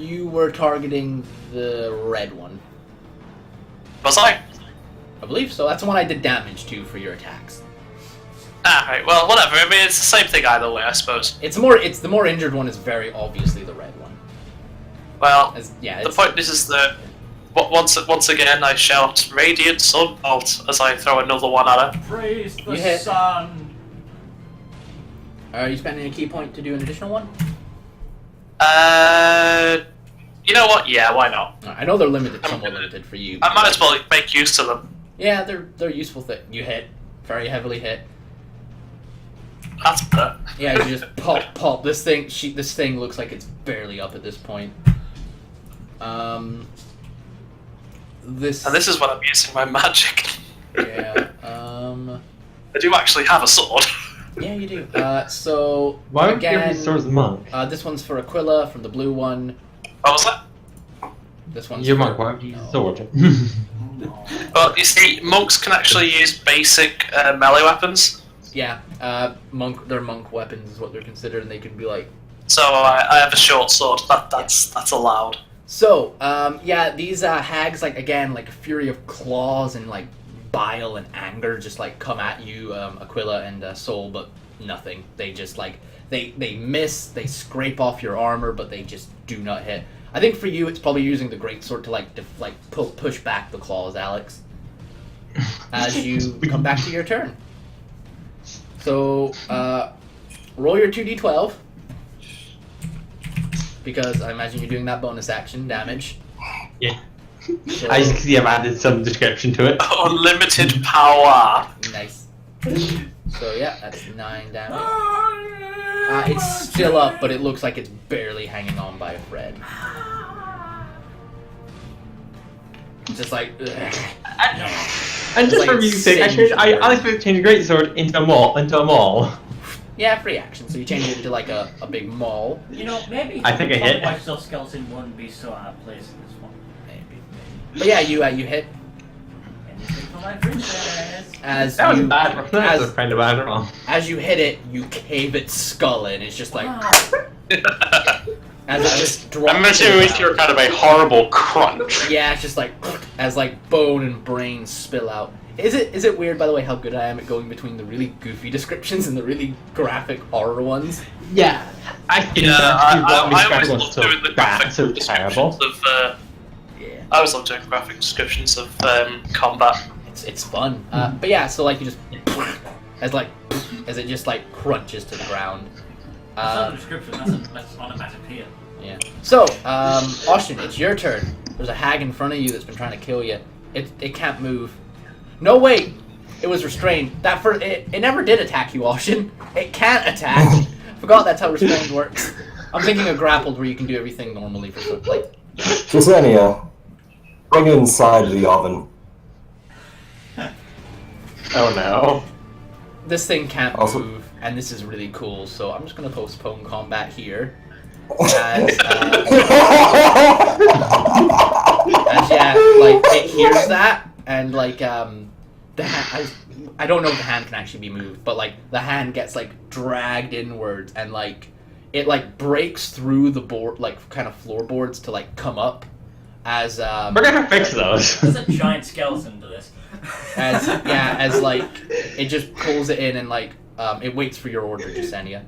Speaker 1: You were targeting the red one.
Speaker 4: Was I?
Speaker 1: I believe so. That's the one I did damage to for your attacks.
Speaker 4: Right. Well, whatever. I mean, it's the same thing either way, I suppose.
Speaker 1: It's the more injured one is very obviously the red one.
Speaker 4: Well,
Speaker 1: Yeah.
Speaker 4: the point is that once again I shout Radiant Sunbolt as I throw another one at her.
Speaker 3: Praise the
Speaker 1: You hit.
Speaker 3: sun.
Speaker 1: Are you spending a key point to do an additional one?
Speaker 4: You know what? Yeah, why not?
Speaker 1: I know they're limited, somewhat limited for you.
Speaker 4: I might as well make use of them.
Speaker 1: Yeah, they're useful. You hit, very heavily hit.
Speaker 4: That's better.
Speaker 1: Yeah, you just pop. This thing looks like it's barely up at this point. This.
Speaker 4: And this is when I'm using my magic.
Speaker 1: Yeah.
Speaker 4: I do actually have a sword.
Speaker 1: Yeah, you do. So
Speaker 5: Why would you give
Speaker 1: again,
Speaker 5: me swords monk?
Speaker 1: this one's for Aquila from the blue one.
Speaker 4: What was that?
Speaker 1: This one's
Speaker 5: You're
Speaker 1: for...
Speaker 5: monk, why would you use a sword?
Speaker 4: Well, you see, monks can actually use basic melee weapons.
Speaker 1: Yeah, their monk weapons is what they're considered, and they can be like.
Speaker 4: So I have a short sword. That's allowed.
Speaker 1: So, yeah, these hags, like again, like a fury of claws and like bile and anger, just like come at you, Aquila and Soul, but nothing. They just like they miss, they scrape off your armor, but they just do not hit. I think for you, it's probably using the greatsword to push back the claws, Alex. As you come back to your turn. So, roll your 2d12. Because I imagine you're doing that bonus action damage.
Speaker 5: Yeah.
Speaker 1: So,
Speaker 5: I just see I've added some description to it.
Speaker 4: Unlimited power.
Speaker 1: nice. So yeah, that's 9 damage. It's still up, but it looks like it's barely hanging on by a thread. Just like.
Speaker 5: And just
Speaker 1: Like
Speaker 5: for music sake, I like to change a greatsword into a maul.
Speaker 1: Yeah, free action. So you change it into like a big maul.
Speaker 3: You know, maybe
Speaker 5: I think I hit.
Speaker 3: White Stealth Skeleton wouldn't be so out of place in this one.
Speaker 1: Maybe. But yeah, you hit.
Speaker 3: Anything for my princess.
Speaker 1: As
Speaker 5: That was
Speaker 1: you,
Speaker 5: bad. That was kind of bad wrong.
Speaker 1: As you hit it, you cave its skull in. It's just like. As it just drops.
Speaker 2: I'm assuming we hear kind of a horrible crunch.
Speaker 1: Yeah, it's just like as like bone and brains spill out. Is it weird, by the way, how good I am at going between the really goofy descriptions and the really graphic horror ones?
Speaker 5: Yeah, I think
Speaker 4: I always love doing the graphic
Speaker 5: so
Speaker 4: descriptions
Speaker 5: terrible.
Speaker 4: of.
Speaker 1: Yeah,
Speaker 4: I always love doing graphic descriptions of combat.
Speaker 1: it's fun. But yeah, so like you just as it just like crunches to the ground.
Speaker 3: That's not a description, that's onomatopoeia.
Speaker 1: Yeah. So, Austin, it's your turn. There's a hag in front of you that's been trying to kill you. It can't move. No, wait. It was restrained. It never did attack you, Austin. It can't attack. Forgot that's how restrained works. I'm thinking of grappled, where you can do everything normally for some like.
Speaker 6: Jasenia, bring it inside the oven.
Speaker 5: Oh no.
Speaker 1: this thing can't
Speaker 6: Also-
Speaker 1: move, and this is really cool. So I'm just gonna postpone combat here. As yeah, like it hears that, and like the hand, I don't know if the hand can actually be moved, but like the hand gets like dragged inwards, and like it like breaks through the board, like kind of floorboards to like come up. As
Speaker 5: We're gonna fix those.
Speaker 3: There's a giant skeleton to this.
Speaker 1: as like it just pulls it in, and like it waits for your order, Jasenia.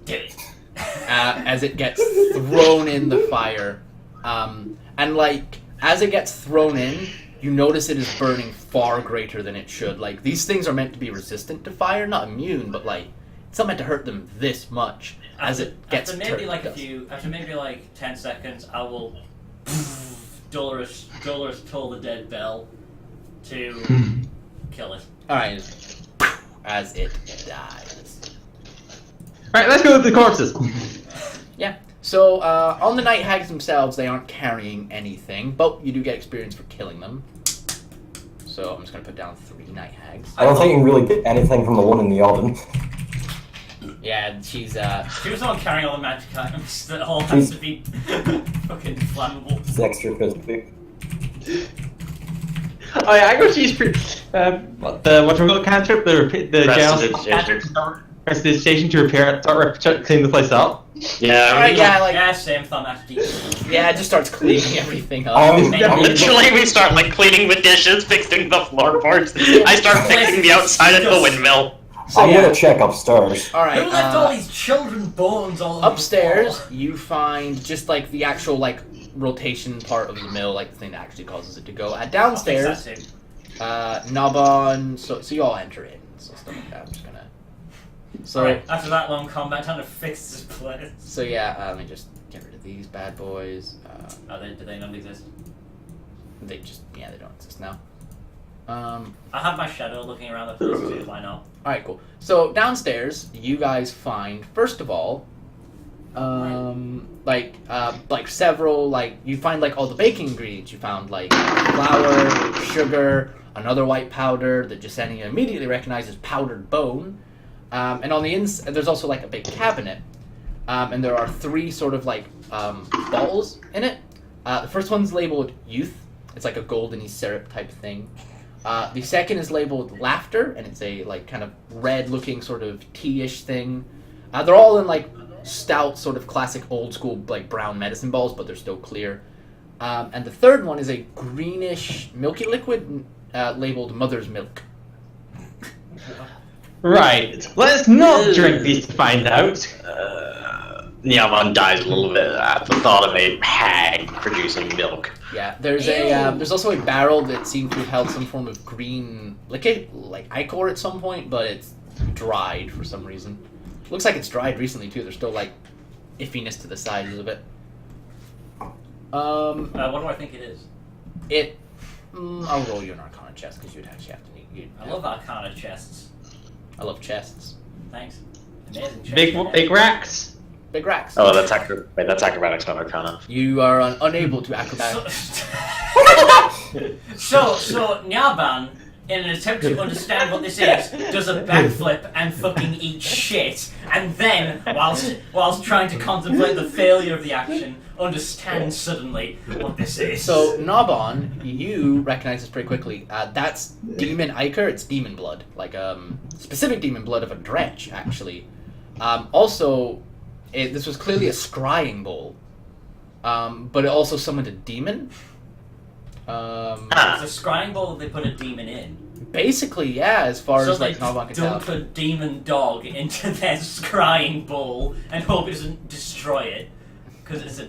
Speaker 3: Get it.
Speaker 1: As it gets thrown in the fire. And like, as it gets thrown in, you notice it is burning far greater than it should. Like, these things are meant to be resistant to fire, not immune, but like, it's not meant to hurt them this much as it gets
Speaker 3: after maybe like
Speaker 1: turned.
Speaker 3: after maybe like 10 seconds, I will Dolorous toll the dead bell to kill it.
Speaker 1: Alright, as it dies.
Speaker 5: Alright, let's go with the corpses.
Speaker 1: Yeah. So, on the night hags themselves, they aren't carrying anything, but you do get experience for killing them. So, I'm just going to put down 3 night hags.
Speaker 6: I don't think you can really get anything from the one in the oven.
Speaker 1: Yeah, she's,
Speaker 3: She was the one carrying all the magic items that all has to be fucking flammable.
Speaker 6: It's extra crispy.
Speaker 5: Oh yeah, I got to use whatchamacallit cantrip, the jail cantrip, prestidigitation to repair, start clean the place up.
Speaker 2: Yeah.
Speaker 1: Alright, yeah, like,
Speaker 3: Yeah, same thumb after
Speaker 1: yeah, it just starts cleaning everything up.
Speaker 2: Literally, we start like cleaning the dishes, fixing the floorboards. I start fixing the outside of the windmill.
Speaker 1: So,
Speaker 6: I'm
Speaker 1: yeah.
Speaker 6: gonna check upstairs.
Speaker 1: Alright,
Speaker 3: Who left all these children bones all over
Speaker 1: upstairs,
Speaker 3: the floor?
Speaker 1: you find just like the actual like rotation part of the mill, like the thing that actually causes it to go. Downstairs,
Speaker 3: I'll fix
Speaker 1: Nabon. So you all enter in. So stuff like that. I'm just gonna. So
Speaker 3: Alright, after that long combat, time to fix this place.
Speaker 1: so yeah, let me just get rid of these bad boys.
Speaker 3: Do they not exist?
Speaker 1: They just they don't exist now.
Speaker 3: I have my shadow looking around the place too, why not?
Speaker 1: Alright, cool. So downstairs, you guys find first of all, like several you find like all the baking ingredients. You found like flour, sugar, another white powder that Jasenia immediately recognizes powdered bone, and on the inside there's also like a big cabinet, and there are 3 sort of like bottles in it. The first one's labeled youth. It's like a goldeny syrup type thing. The second is labeled laughter, and it's a like kind of red-looking sort of tea-ish thing. They're all in like stout, sort of classic old-school like brown medicine balls, but they're still clear. And the third one is a greenish milky liquid labeled mother's milk.
Speaker 5: Right, let's not drink these to find out.
Speaker 2: Nyavan dies a little bit at the thought of a hag producing milk.
Speaker 1: Yeah, there's there's also a barrel that seems to have held some form of green liquid, like ichor at some point, but it's dried for some reason. Looks like it's dried recently too. There's still like iffiness to the sides of it.
Speaker 3: What do I think it is?
Speaker 1: I'll roll you an Arcana chest because you'd actually have to need.
Speaker 3: I love Arcana chests.
Speaker 1: I love chests.
Speaker 3: Thanks. Amazing chest.
Speaker 5: Big racks.
Speaker 1: Big racks.
Speaker 2: Oh, that's that's acrobatics, not arcana.
Speaker 1: You are unable to acrobat.
Speaker 3: So Nyaban, in an attempt to understand what this is, does a backflip and fucking eats shit, and then, whilst trying to contemplate the failure of the action, understands suddenly what this is.
Speaker 1: So Nabon, you recognize this pretty quickly. That's demon ichor. It's demon blood, like specific demon blood of a dretch, actually. Also, this was clearly a scrying bowl, but it also summoned a demon.
Speaker 3: It's a scrying bowl that they put a demon in.
Speaker 1: Basically, yeah, as far
Speaker 3: So
Speaker 1: as
Speaker 3: they
Speaker 1: like Nabon can tell.
Speaker 3: dump a demon dog into their scrying bowl and hope it doesn't destroy it, because it's a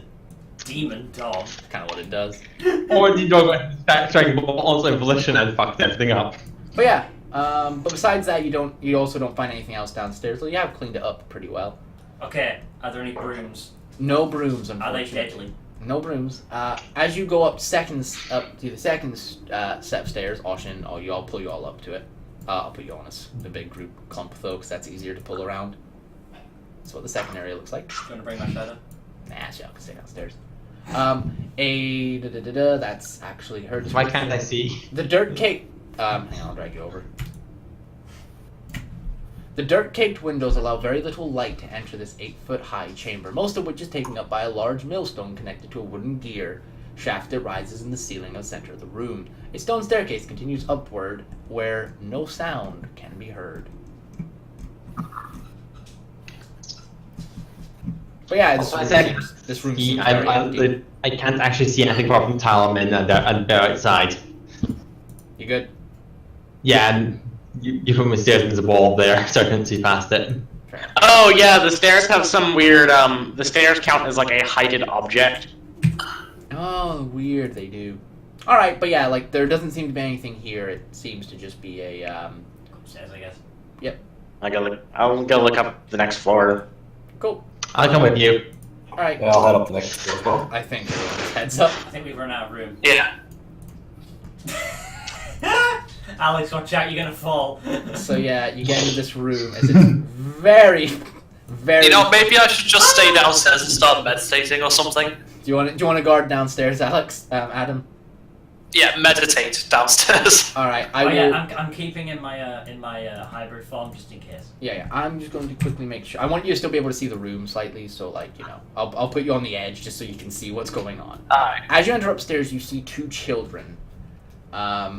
Speaker 3: demon dog.
Speaker 1: Kind of what it does.
Speaker 5: Or the dog went striking also volition and fucked everything up.
Speaker 1: But yeah, but besides that, you also don't find anything else downstairs. So you have cleaned it up pretty well.
Speaker 3: Okay, are there any brooms?
Speaker 1: No brooms,
Speaker 3: Are
Speaker 1: unfortunately.
Speaker 3: they deadly?
Speaker 1: No brooms. As you go up to the second set of stairs, Oshin, I'll pull you all up to it. I'll put you on a big group clump though, because that's easier to pull around. That's what the second area looks like.
Speaker 3: Do you want to bring my shadow?
Speaker 1: Nah, she can stay downstairs. That's actually her.
Speaker 5: Why can't I see?
Speaker 1: The dirt cake. Hang on, I'll drag you over. The dirt-caked windows allow very little light to enter this 8-foot-high chamber, most of which is taken up by a large millstone connected to a wooden gear shaft that rises in the ceiling of the center of the room. A stone staircase continues upward, where no sound can be heard. But yeah, this room seems very empty.
Speaker 5: I can't actually see anything apart from Talaman and they're outside.
Speaker 1: You good?
Speaker 5: Yeah, and you put my stairs into the wall there, so I couldn't see past it.
Speaker 2: Oh yeah, the stairs have some weird. The stairs count as like a heighted object.
Speaker 1: Oh, weird, they do. Alright, but yeah, like, there doesn't seem to be anything here. It seems to just be a,
Speaker 3: Upstairs, I guess.
Speaker 1: Yep.
Speaker 2: I'll go look up the next floor.
Speaker 1: Cool.
Speaker 5: I'll come with you.
Speaker 1: Alright.
Speaker 6: Yeah, I'll head up the next floor as well.
Speaker 1: I think everyone's heads up.
Speaker 3: I think we've run out of room.
Speaker 4: Yeah.
Speaker 3: Alex, watch out, you're gonna fall.
Speaker 1: So yeah, you get into this room. It's very, very...
Speaker 4: You know, maybe I should just stay downstairs and start meditating or something.
Speaker 1: Do you want to guard downstairs, Alex? Adam?
Speaker 4: Yeah, meditate downstairs.
Speaker 1: Alright,
Speaker 3: Oh
Speaker 1: will...
Speaker 3: yeah, I'm keeping in my hybrid form just in case.
Speaker 1: Yeah, I'm just going to quickly make sure. I want you to still be able to see the room slightly, so like, you know, I'll put you on the edge just so you can see what's going on.
Speaker 4: Alright.
Speaker 1: As you enter upstairs, you see two children,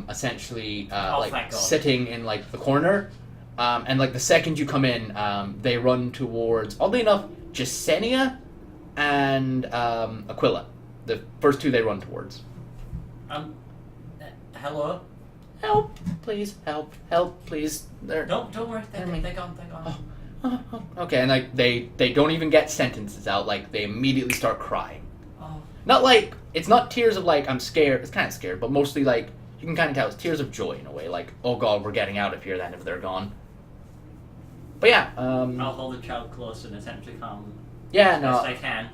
Speaker 1: essentially, like, sitting in, like, the corner, and, like, the second you come in, they run towards, oddly enough, Jasenia and, Aquila. The first two they run towards.
Speaker 3: Hello?
Speaker 1: Help, please, help, please. They're...
Speaker 3: Don't worry, they're gone.
Speaker 1: Okay, and like they don't even get sentences out, like they immediately start crying.
Speaker 3: Oh.
Speaker 1: Not like, it's not tears of like, I'm scared, it's kind of scared, but mostly like, you can kind of tell it's tears of joy in a way, like, oh god, we're getting out of here then if they're gone. But yeah,
Speaker 3: I'll hold the child close and attempt to calm them
Speaker 1: yeah,
Speaker 3: as best I can.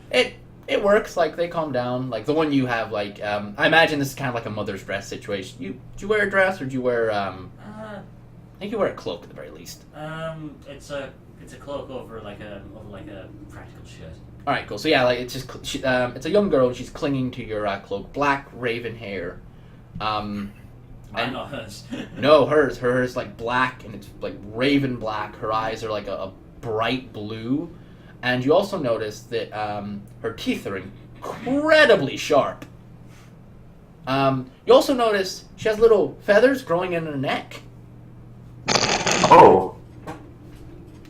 Speaker 1: It works, like, they calm down. Like, the one you have, like, I imagine this is kind of like a mother's dress situation. Do you wear a dress, or do you wear, I think you wear a cloak at the very least.
Speaker 3: It's a cloak over like a practical shirt.
Speaker 1: Alright, cool. So yeah, like, it's just, it's a young girl, and she's clinging to your cloak. Black raven hair.
Speaker 3: Mine, not hers.
Speaker 1: No, hers. Hers, like, black, and it's, like, raven black. Her eyes are, like, a bright blue. And you also notice that her teeth are incredibly sharp. You also notice she has little feathers growing in her neck.
Speaker 6: Oh.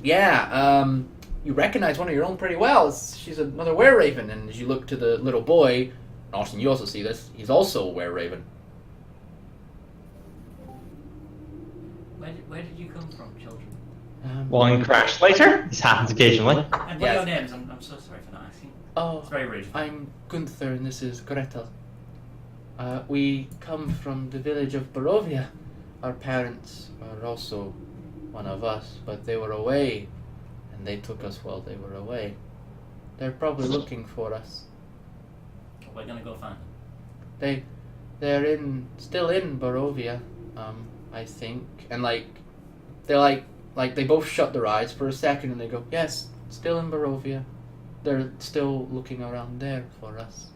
Speaker 1: Yeah, you recognize one of your own pretty well. She's another were-raven, and as you look to the little boy, and Austin, you also see this, he's also a were-raven.
Speaker 3: Where did you come from, children?
Speaker 5: One crash later. This happens occasionally.
Speaker 3: And what are your names? I'm so sorry for not asking.
Speaker 1: Oh,
Speaker 3: It's very rude.
Speaker 1: I'm Gunther, and this is Gretel. We come from the village of Barovia. Our parents are also one of us, but they were away, and they took us while they were away. They're probably looking for us.
Speaker 3: We're gonna go find them.
Speaker 1: They're still in Barovia, I think. And they both shut their eyes for a second, and they go, yes, still in Barovia. They're still looking around there for us.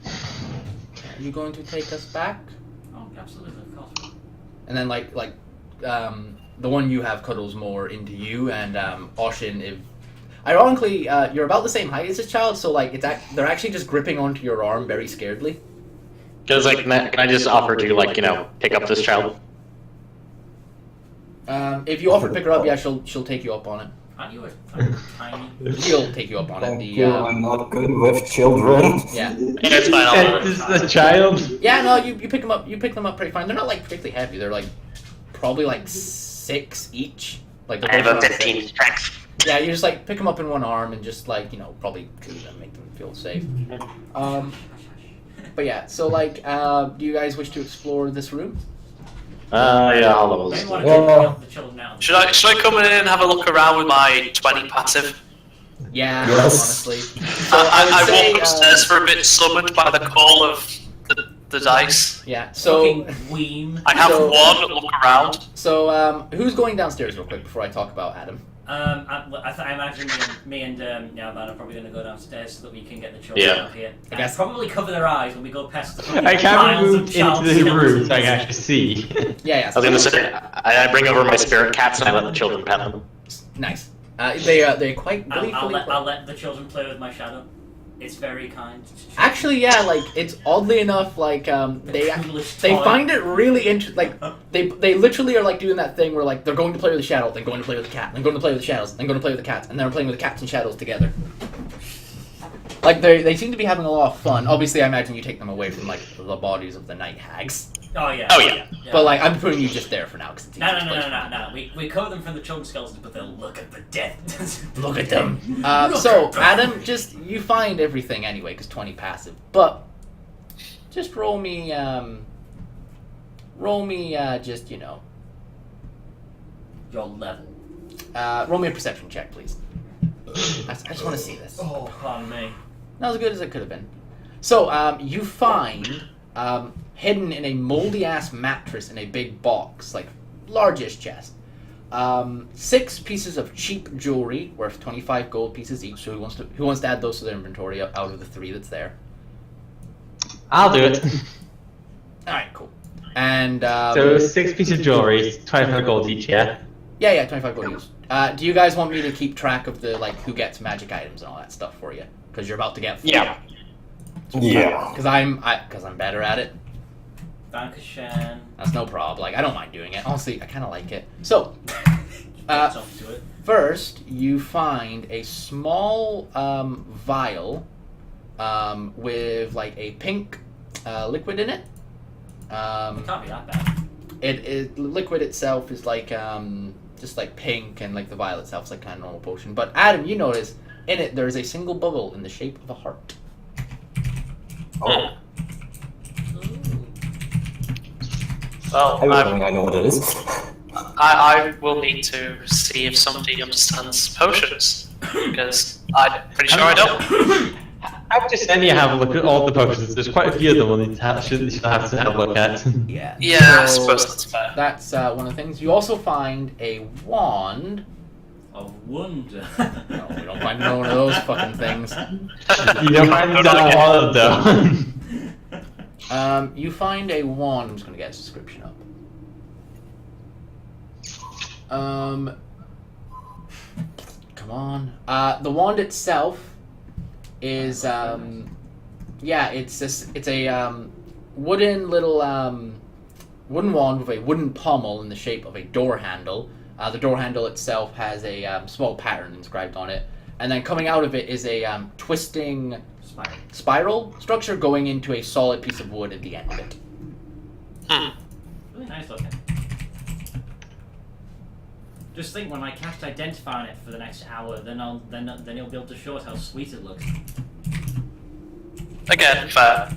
Speaker 1: Are you going to take us back?
Speaker 3: Oh, absolutely, of course.
Speaker 1: And then the one you have cuddles more into you, and Oshin, if ironically you're about the same height as this child, so like they're actually just gripping onto your arm very scaredly.
Speaker 2: Because like, can I just offer to pick up this child?
Speaker 1: If you offer to pick her up, yeah, she'll take you up on it.
Speaker 3: Aren't you a tiny?
Speaker 1: She'll take you up on it.
Speaker 6: Thank you, I'm not good with children.
Speaker 1: Yeah.
Speaker 2: It's fine.
Speaker 5: This is the child.
Speaker 1: Yeah, no, you pick them up. You pick them up pretty fine. They're not like particularly heavy. They're like probably like 6 each. Like
Speaker 2: I have a 15 strength.
Speaker 1: Yeah, you just like pick them up in one arm and just like probably clean them, make them feel safe. But yeah, so like, do you guys wish to explore this room?
Speaker 2: Yeah, I'll level
Speaker 3: They
Speaker 2: this.
Speaker 3: want to help the children out.
Speaker 4: Should I come in and have a look around with my 20 passive?
Speaker 1: Yeah,
Speaker 6: Yes.
Speaker 1: honestly. So
Speaker 4: I
Speaker 1: would say,
Speaker 4: walk upstairs for a bit, summoned by the call of the dice.
Speaker 1: Yeah. So
Speaker 3: Fucking ween.
Speaker 4: I have
Speaker 1: So-
Speaker 4: one look around.
Speaker 1: so who's going downstairs real quick before I talk about Adam?
Speaker 3: I imagine me and Nalban are probably going to go downstairs so that we can get the children up here.
Speaker 1: I guess
Speaker 3: probably cover their eyes when we go past the
Speaker 5: I can't
Speaker 3: piles
Speaker 5: move
Speaker 3: of
Speaker 5: into
Speaker 3: child
Speaker 5: the room
Speaker 3: skeletons.
Speaker 5: so I can actually see.
Speaker 1: yeah.
Speaker 2: I was gonna say, I bring over my spirit cats and I let the children pet them.
Speaker 1: Nice. They quite gleefully.
Speaker 3: I'll let the children play with my shadow. It's very kind.
Speaker 1: Actually, yeah, like it's oddly enough, like they find it really interesting. Like they literally are like doing that thing where like they're going to play with the shadow, then going to play with the cat, then going to play with the shadows, then going to play with the cats, and then they're playing with the cats and shadows together. Like they seem to be having a lot of fun. Obviously, I imagine you take them away from like the bodies of the night hags.
Speaker 3: Oh yeah.
Speaker 2: Oh, yeah.
Speaker 1: But like I'm putting you just there for now because
Speaker 3: No. We cover them from the children's skeletons, but they'll look at the dead.
Speaker 1: Look at them.
Speaker 3: Look
Speaker 1: So
Speaker 3: at them.
Speaker 1: Adam, just you find everything anyway because 20 passive, but just roll me just
Speaker 3: Your level.
Speaker 1: roll me a perception check, please. I just want to see this.
Speaker 3: Oh, pardon me.
Speaker 1: Not as good as it could have been. So you find hidden in a moldy ass mattress in a big box, like largest chest. 6 pieces of cheap jewelry worth 25 gold pieces each. So who wants to add those to their inventory out of the 3 that's there?
Speaker 5: I'll do it.
Speaker 1: All right, cool. And
Speaker 5: So 6 pieces of jewelry, 25 gold each, yeah?
Speaker 1: yeah, 25 gold each. Do you guys want me to keep track of the like who gets magic items and all that stuff for you? Because you're about to get
Speaker 2: Yeah.
Speaker 6: Yeah.
Speaker 1: Because I'm better at it.
Speaker 3: Dankeschön.
Speaker 1: That's no problem. Like I don't mind doing it. Honestly, I kind of like it. So.
Speaker 3: Gets off to it.
Speaker 1: First, you find a small vial with like a pink liquid in it.
Speaker 3: Can't be that bad.
Speaker 1: The liquid itself is like just like pink, and like the vial itself is like kind of normal potion. But Adam, you notice in it there is a single bubble in the shape of a heart.
Speaker 6: Oh,
Speaker 4: Well,
Speaker 6: I know what it is.
Speaker 4: I will need to see if somebody understands potions, because I'm pretty sure I don't.
Speaker 5: I would just send you have a look at all the potions. There's quite a few of them we'll need to have to have a look at.
Speaker 1: Yeah.
Speaker 4: Yeah, I
Speaker 1: So
Speaker 4: suppose that's fair.
Speaker 1: that's one of the things. You also find a wand.
Speaker 3: Of wonder.
Speaker 1: No, we don't find one of those fucking things.
Speaker 5: You don't find that one though.
Speaker 1: You find a wand. I'm just gonna get its description up. Come on. The wand itself is it's a wooden little wooden wand with a wooden pommel in the shape of a door handle. The door handle itself has a small pattern inscribed on it, and then coming out of it is a twisting spiral structure going into a solid piece of wood at the end of it.
Speaker 3: Really nice looking. Just think, when I cast Identify on it for the next hour, then you'll be able to show us how sweet it looks.
Speaker 4: Again, fair.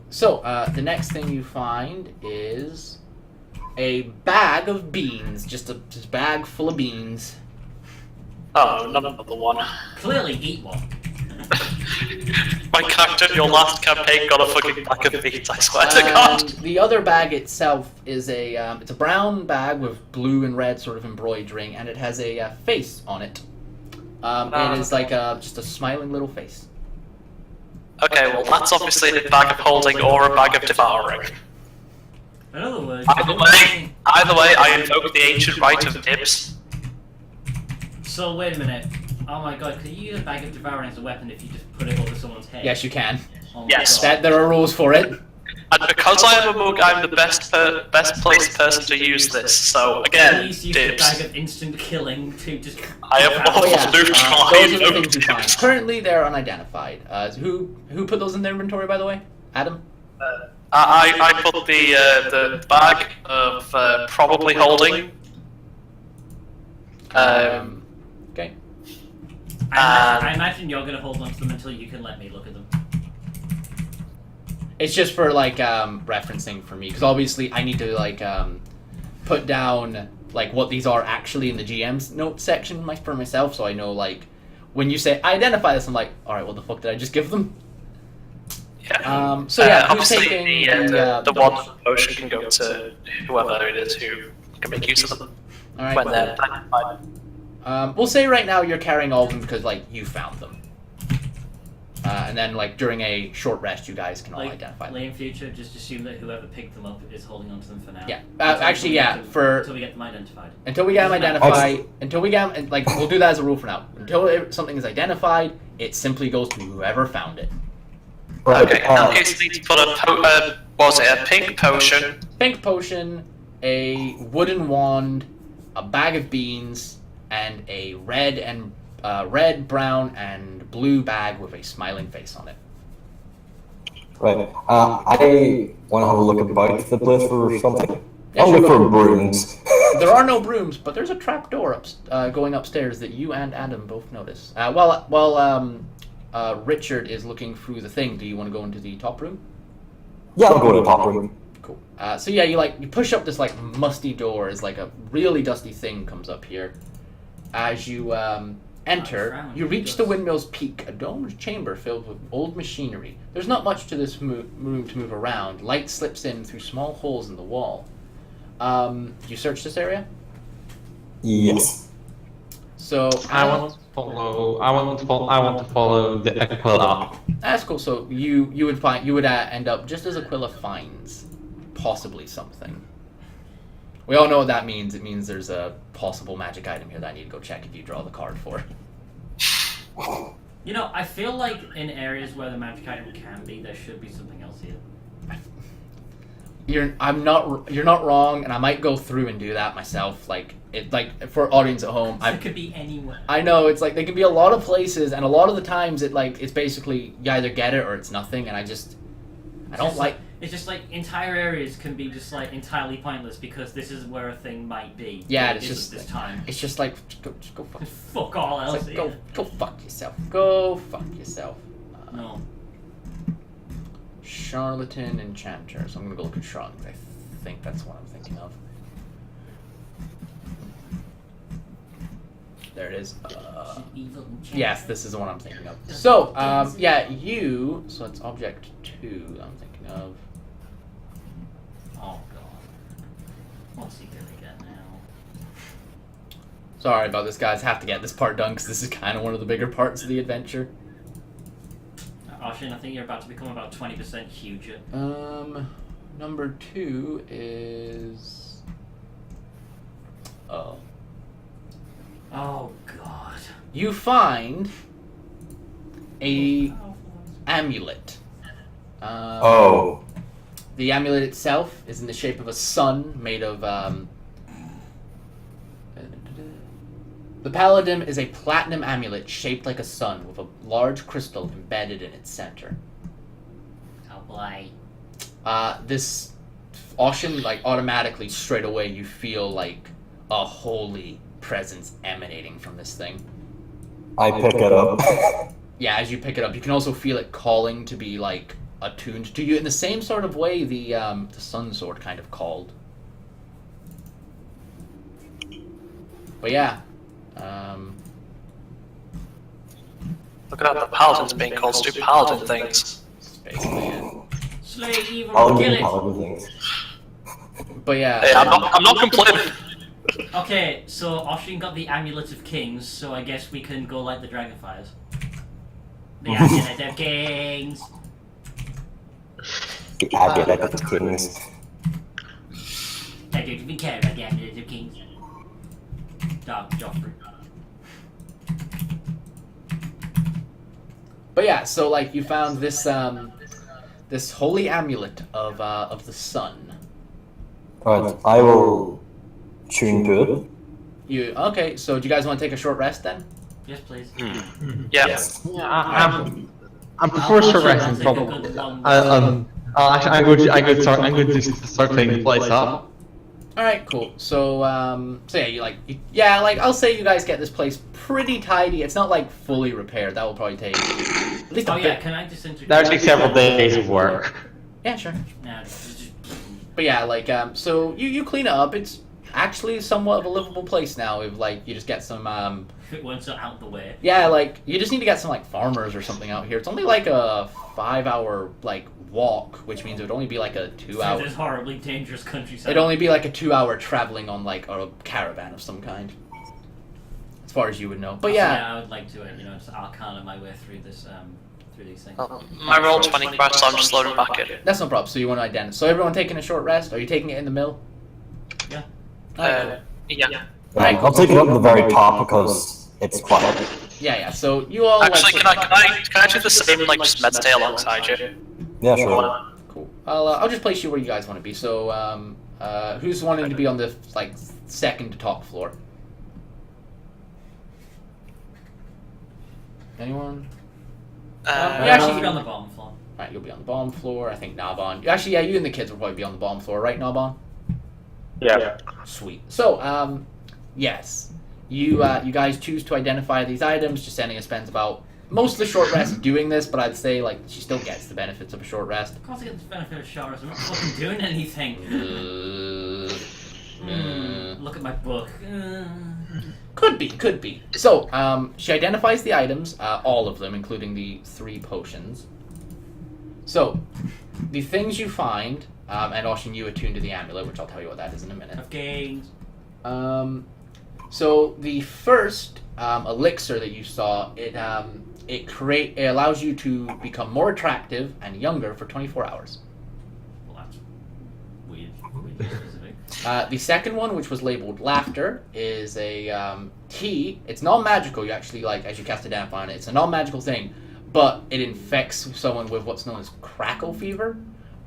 Speaker 1: So the next thing you find is a bag of beans, just a bag full of beans.
Speaker 4: Oh, not another one.
Speaker 3: Clearly eat one.
Speaker 4: My character in your last campaign got a fucking bag of beans, I swear to
Speaker 1: And
Speaker 4: God.
Speaker 1: the other bag itself is it's a brown bag with blue and red sort of embroidering, and it has a face on it. It is like just a smiling little face.
Speaker 4: Okay, well that's obviously a bag of holding or a bag of devouring.
Speaker 3: In other words,
Speaker 4: Either way, I invoke the ancient right of dibs.
Speaker 3: So wait a minute. Oh my god, can you use a bag of devouring as a weapon if you just put it over someone's head?
Speaker 1: Yes, you can.
Speaker 3: Oh my
Speaker 4: Yes.
Speaker 3: God.
Speaker 1: There are rules for it.
Speaker 4: And because I am a mug, I'm the best placed person to use this. So again,
Speaker 3: Please use the
Speaker 4: dibs.
Speaker 3: bag of instant killing to just.
Speaker 4: I am
Speaker 1: Oh yeah,
Speaker 4: neutral. I
Speaker 1: those are the
Speaker 4: invoke
Speaker 1: things you find.
Speaker 4: dibs.
Speaker 1: Currently, they're unidentified. Who put those in their inventory, by the way? Adam?
Speaker 4: I put the bag of probably holding.
Speaker 1: Okay.
Speaker 3: I imagine you're gonna hold on to them until you can let me look at them.
Speaker 1: It's just for like referencing for me, because obviously I need to like put down like what these are actually in the GM's notes section for myself, so I know like when you say identify this, I'm like, all right, what the fuck did I just give them?
Speaker 4: Yeah.
Speaker 1: So yeah, who's
Speaker 4: obviously
Speaker 1: taking
Speaker 4: the one potion can go to whoever it is who can make use of them.
Speaker 1: All right.
Speaker 4: when
Speaker 1: cool.
Speaker 4: they're identified.
Speaker 1: We'll say right now you're carrying all of them because like you found them. And then, like, during a short rest, you guys can all identify them.
Speaker 3: In future, just assume that whoever picked them up is holding on to them for now.
Speaker 1: Yeah. Actually, yeah.
Speaker 3: Until we get them identified.
Speaker 1: Until we get them identified, we'll do that as a rule for now. Until something is identified, it simply goes to whoever found it.
Speaker 6: Right.
Speaker 4: Okay, in that case, we need to put a pink potion.
Speaker 1: Pink potion, a wooden wand, a bag of beans, and a red, brown, and blue bag with a smiling face on it.
Speaker 6: Right. I want to have a look about the place for something.
Speaker 1: Yeah,
Speaker 6: I'll
Speaker 1: sure,
Speaker 6: look
Speaker 1: go.
Speaker 6: for brooms.
Speaker 1: There are no brooms, but there's a trap door going upstairs that you and Adam both notice. While Richard is looking through the thing, do you want to go into the top room?
Speaker 6: Yeah, I'll go to the top room.
Speaker 1: Cool. So yeah, you push up this like musty door as like a really dusty thing comes up here. As you enter, you reach the windmill's peak, a domed chamber filled with old machinery. There's not much to this room to move around. Light slips in through small holes in the wall. You search this area?
Speaker 6: Yes.
Speaker 1: So
Speaker 5: I want to follow the Aquila.
Speaker 1: that's cool. So you would end up just as Aquila finds possibly something. We all know what that means. It means there's a possible magic item here that I need to go check if you draw the card for.
Speaker 3: You know, I feel like in areas where the magic item can be, there should be something else here.
Speaker 1: You're not wrong, and I might go through and do that myself. Like for audience at home,
Speaker 3: It could be anywhere.
Speaker 1: I know it's like they can be a lot of places, and a lot of the times it's basically you either get it or it's nothing, and I don't like.
Speaker 3: It's just like entire areas can be just like entirely pointless because this is where a thing might be.
Speaker 1: Yeah,
Speaker 3: but
Speaker 1: it's
Speaker 3: it
Speaker 1: just
Speaker 3: isn't this time.
Speaker 1: It's just like just go fuck.
Speaker 3: Fuck all else.
Speaker 1: It's like, go fuck yourself. Go fuck yourself.
Speaker 3: No.
Speaker 1: Charlatan Enchanter. So I'm gonna go look at Charlatan. I think that's what I'm thinking of. There it is.
Speaker 3: Evil enchanter.
Speaker 1: Yes, this is the one I'm thinking of. So, you. So it's object 2 I'm thinking of.
Speaker 3: Oh god. What's he gonna get now?
Speaker 1: Sorry about this, guys. Have to get this part done because this is kind of one of the bigger parts of the adventure.
Speaker 3: Oshin, I think you're about to become about 20% huger.
Speaker 1: Number 2 is. Oh.
Speaker 3: Oh god.
Speaker 1: You find a amulet.
Speaker 6: Oh.
Speaker 1: The amulet itself is in the shape of a sun made of. The paladin is a platinum amulet shaped like a sun with a large crystal embedded in its center.
Speaker 3: Oh boy.
Speaker 1: This Oshin, like automatically straight away you feel like a holy presence emanating from this thing.
Speaker 6: I pick it up.
Speaker 1: Yeah, as you pick it up, you can also feel it calling to be like attuned to you in the same sort of way the sun sword kind of called. But yeah.
Speaker 4: Look at that, the paladin's being called to do paladin things.
Speaker 1: That's basically it.
Speaker 3: Slay evil
Speaker 6: I'll
Speaker 3: and
Speaker 6: do
Speaker 3: kill it.
Speaker 6: paladin things.
Speaker 1: But yeah.
Speaker 4: Hey, I'm not complaining.
Speaker 3: Okay, so Oshin got the Amulet of Kings, so I guess we can go like the Dragonfires. The Amulet of Kings!
Speaker 6: The amulet of kings.
Speaker 3: I don't even care about the Amulet of Kings. Dark Joffrey.
Speaker 1: But yeah, so like you found this this holy amulet of the sun.
Speaker 6: Right, I will tune to it.
Speaker 1: Okay, so do you guys want to take a short rest then?
Speaker 3: Yes, please.
Speaker 4: Yeah.
Speaker 5: I'm before short rest and probably. Actually, I'm going to start cleaning the place up.
Speaker 1: All right, cool. So yeah, I'll say you guys get this place pretty tidy. It's not like fully repaired. That will probably take at least a bit.
Speaker 3: Yeah, can I just interject?
Speaker 5: That would take several days of work.
Speaker 1: Yeah, sure.
Speaker 3: No,
Speaker 1: But yeah, so you clean it up. It's actually somewhat of a livable place now. If like you just get some
Speaker 3: If it weren't so out the way.
Speaker 1: yeah, like you just need to get some like farmers or something out here. It's only like a 5-hour like walk, which means it would only be like a 2-hour.
Speaker 3: This horribly dangerous countryside.
Speaker 1: It'd only be like a 2-hour traveling on like a caravan of some kind, as far as you would know. But yeah,
Speaker 3: I would like to, just arcana my way through this, through these things.
Speaker 4: My roll 20 crashed, so I'm just loading back in.
Speaker 1: that's no problem. So you want to identify. So everyone taking a short rest? Are you taking it in the mill?
Speaker 3: Yeah.
Speaker 1: Alright, cool.
Speaker 4: Yeah.
Speaker 6: I'll take it up at the very top because it's quiet.
Speaker 1: Yeah. So you all
Speaker 4: Actually,
Speaker 1: like,
Speaker 4: can I do the same and like just meditate alongside you?
Speaker 6: Yeah, sure.
Speaker 1: cool. I'll just place you where you guys want to be. So who's wanting to be on the like second to top floor? Anyone?
Speaker 3: Yeah,
Speaker 1: actually-
Speaker 3: actually, be on the bottom floor.
Speaker 1: Alright, you'll be on the bottom floor. I think Nabon. Actually, yeah, you and the kids will probably be on the bottom floor, right, Nabon?
Speaker 2: Yeah.
Speaker 1: Sweet. So, yes, you guys choose to identify these items. Jasenia spends about most of the short rest doing this, but I'd say like she still gets the benefits of a short rest.
Speaker 3: Of course, I get the benefit of showers. I'm not fucking doing anything. Look at my book.
Speaker 1: Could be. So, she identifies the items, all of them, including the 3 potions. So, the things you find, and Oshin, you attune to the amulet, which I'll tell you what that is in a minute.
Speaker 3: I've gained.
Speaker 1: So the first elixir that you saw, it allows you to become more attractive and younger for 24 hours.
Speaker 3: Well, that's weird. Specific.
Speaker 1: The second one, which was labeled Laughter, is a key. It's non-magical. You actually, like, as you cast a damp on it, it's a non-magical thing, but it infects someone with what's known as crackle fever.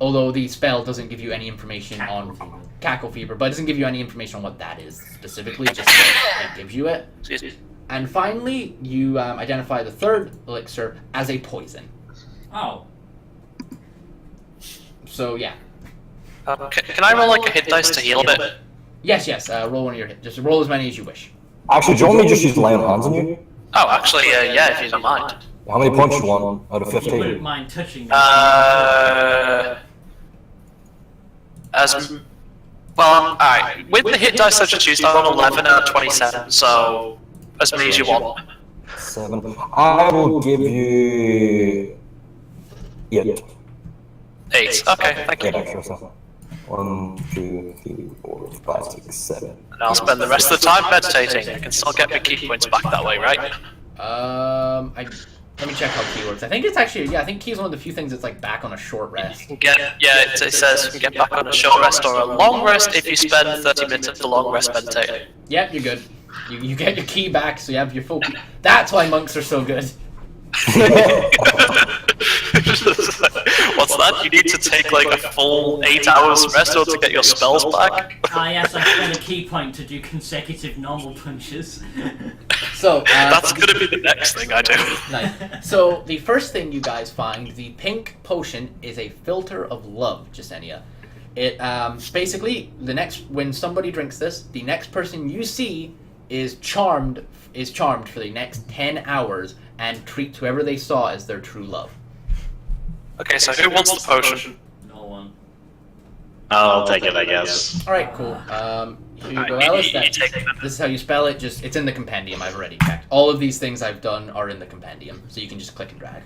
Speaker 1: Although the spell doesn't give you any information on cackle fever, but it doesn't give you any information on what that is specifically, just that it gives you it. And finally, you identify the third elixir as a poison.
Speaker 3: Oh.
Speaker 1: So, yeah.
Speaker 4: Can I roll like a hit dice to heal a bit?
Speaker 1: Yes, roll one of your hits. Just roll as many as you wish.
Speaker 6: Actually, do you want me to just use lay on hands on you?
Speaker 4: Oh, actually, yeah, if you don't mind.
Speaker 6: How many points you want out of
Speaker 3: You wouldn't
Speaker 6: 15?
Speaker 3: mind touching me.
Speaker 4: Well, alright. With the hit dice I just used, I'm on 11 out of 27, so as many as you want.
Speaker 6: 7. I will give you 8.
Speaker 4: 8. Okay, thank
Speaker 6: 8
Speaker 4: you.
Speaker 6: extra. So 1, 2, 3, 4, 5, 6, 7.
Speaker 4: And I'll spend the rest of the time meditating. I can still get my key points back that way, right?
Speaker 1: Let me check how key works. I think it's actually, I think key is one of the few things that's like back on a short rest.
Speaker 4: It says you can get back on a short rest or a long rest if you spend 30 minutes of the long rest meditating.
Speaker 1: Yep, you're good. You get your key back, so you have your full key. That's why monks are so good.
Speaker 4: What's that? You need to take like a full 8 hours rest or to get your spells back?
Speaker 3: Yes, I spent a key point to do consecutive normal punches.
Speaker 1: So
Speaker 4: That's gonna be the next thing I do.
Speaker 1: nice. So the first thing you guys find, the pink potion, is a filter of love, Jasenia. It basically when somebody drinks this, the next person you see is charmed for the next 10 hours and treats whoever they saw as their true love.
Speaker 4: Okay, so who wants the potion?
Speaker 3: No one.
Speaker 2: I'll take it, I guess.
Speaker 1: All right, cool. Here you go,
Speaker 4: Alright,
Speaker 1: Alice.
Speaker 4: you take it.
Speaker 1: This is how you spell it. Just it's in the compendium. I've already checked. All of these things I've done are in the compendium, so you can just click and drag.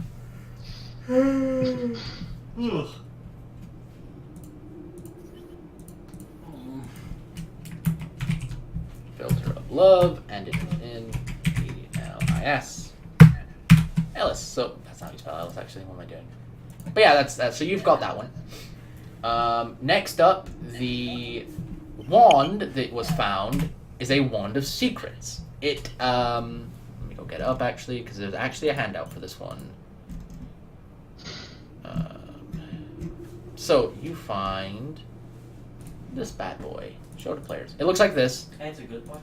Speaker 3: Ugh.
Speaker 1: Filter of love, and it's in E-L-I-S. Alice. So that's not how you spell Alice. Actually, what am I doing? But yeah, that's so you've got that one. Next up, the wand that was found is a wand of secrets. It let me go get it up actually, because there's actually a handout for this one. So you find this bad boy. Show to players. It looks like this.
Speaker 3: It's a good one.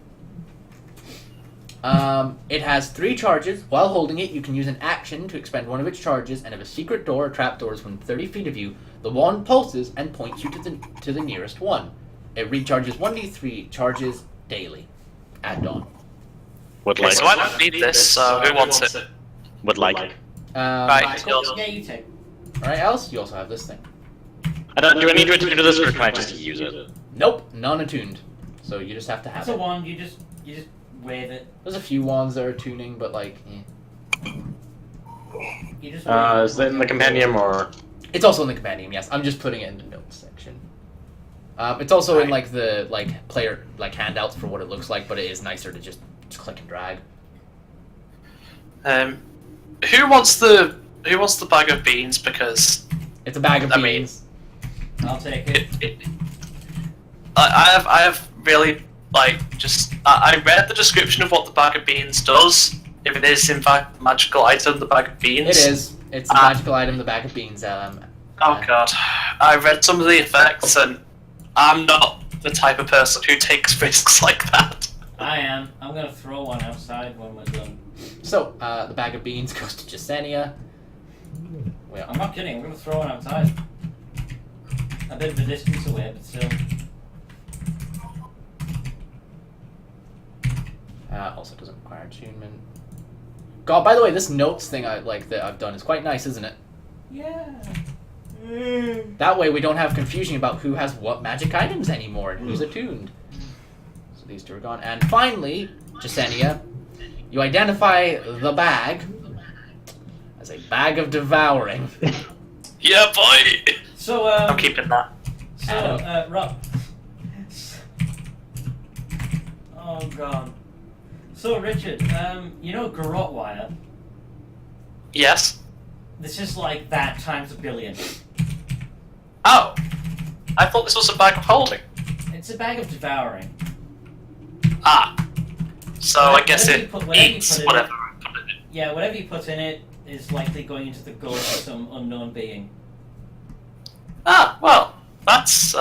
Speaker 1: It has 3 charges. While holding it, you can use an action to expend one of its charges, and if a secret door or trapdoor is within 30 feet of you, the wand pulses and points you to the nearest one. It recharges 1d3 charges daily at dawn.
Speaker 2: Would
Speaker 4: Okay,
Speaker 2: like.
Speaker 4: so I don't need this, so who wants it?
Speaker 2: Would like.
Speaker 4: Right, it's yours.
Speaker 3: Yeah, you take.
Speaker 1: Alright, Alice, you also have this thing.
Speaker 2: Do I need to attune to this, or can I just use it?
Speaker 1: Nope, non-attuned. So you just have to have
Speaker 3: It's
Speaker 1: it.
Speaker 3: a wand. You just wave it.
Speaker 1: There's a few wands that are tuning, but like,
Speaker 3: You just wave it.
Speaker 2: Is it in the compendium or?
Speaker 1: it's also in the compendium. Yes, I'm just putting it in the notes section. It's also in like the player handouts for what it looks like, but it is nicer to just click and drag.
Speaker 4: Who wants the bag of beans? Because
Speaker 1: It's a bag of
Speaker 4: I mean-
Speaker 1: beans.
Speaker 3: I'll take it.
Speaker 4: I have really I read the description of what the bag of beans does. If it is in fact a magical item, the bag of beans.
Speaker 1: It is. It's a magical item, the bag of beans.
Speaker 4: Oh god, I read some of the effects, and I'm not the type of person who takes risks like that.
Speaker 3: I am. I'm gonna throw one outside when we're done.
Speaker 1: So the bag of beans goes to Jasenia.
Speaker 3: I'm not kidding. I'm gonna throw one outside. A bit of a distance away, but still.
Speaker 1: Also doesn't require attunement. God, by the way, this notes thing that I've done is quite nice, isn't it?
Speaker 3: Yeah.
Speaker 1: That way we don't have confusion about who has what magic items anymore and who's attuned. So these two are gone. And finally, Jasenia, you identify the bag as a bag of devouring.
Speaker 4: Yeah, boy.
Speaker 3: So
Speaker 4: I'm keeping that.
Speaker 3: So Rob. Oh god. So Richard, you know garrote wire?
Speaker 4: Yes.
Speaker 3: This is like that times a billion.
Speaker 4: Oh, I thought this was a bag of holding.
Speaker 3: It's a bag of devouring.
Speaker 4: Ah. So I
Speaker 3: Whatever
Speaker 4: guess
Speaker 3: you
Speaker 4: it
Speaker 3: put- whatever you
Speaker 4: eats
Speaker 3: put in
Speaker 4: whatever
Speaker 3: it.
Speaker 4: I put in it.
Speaker 3: Yeah, whatever you put in it is likely going into the gullet of some unknown being.
Speaker 4: Ah, well, that's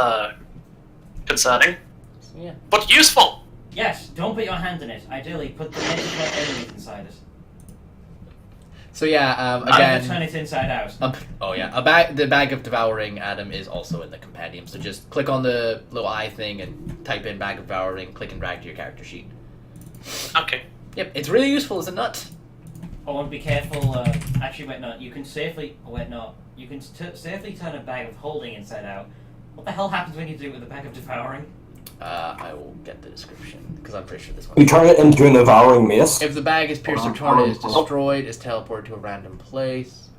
Speaker 4: concerning,
Speaker 1: Yeah.
Speaker 4: but useful.
Speaker 3: Yes, don't put your hand in it. Ideally, put the native enemies inside it.
Speaker 1: So yeah,
Speaker 3: I'm gonna turn
Speaker 1: again.
Speaker 3: it inside out.
Speaker 1: The bag of devouring, Adam, is also in the compendium. So just click on the little eye thing and type in bag of devouring. Click and drag to your character sheet.
Speaker 4: Okay.
Speaker 1: Yep, it's really useful, is it not?
Speaker 3: Oh, and be careful. Actually, wait, no. You can safely. Oh, wait, no. You can safely turn a bag of holding inside out. What the hell happens when you do it with a bag of devouring?
Speaker 1: I will get the description because I'm pretty sure this one.
Speaker 6: You turn it into an devouring mace.
Speaker 1: If the bag is pierced or torn, it is destroyed. Is teleported to a random place.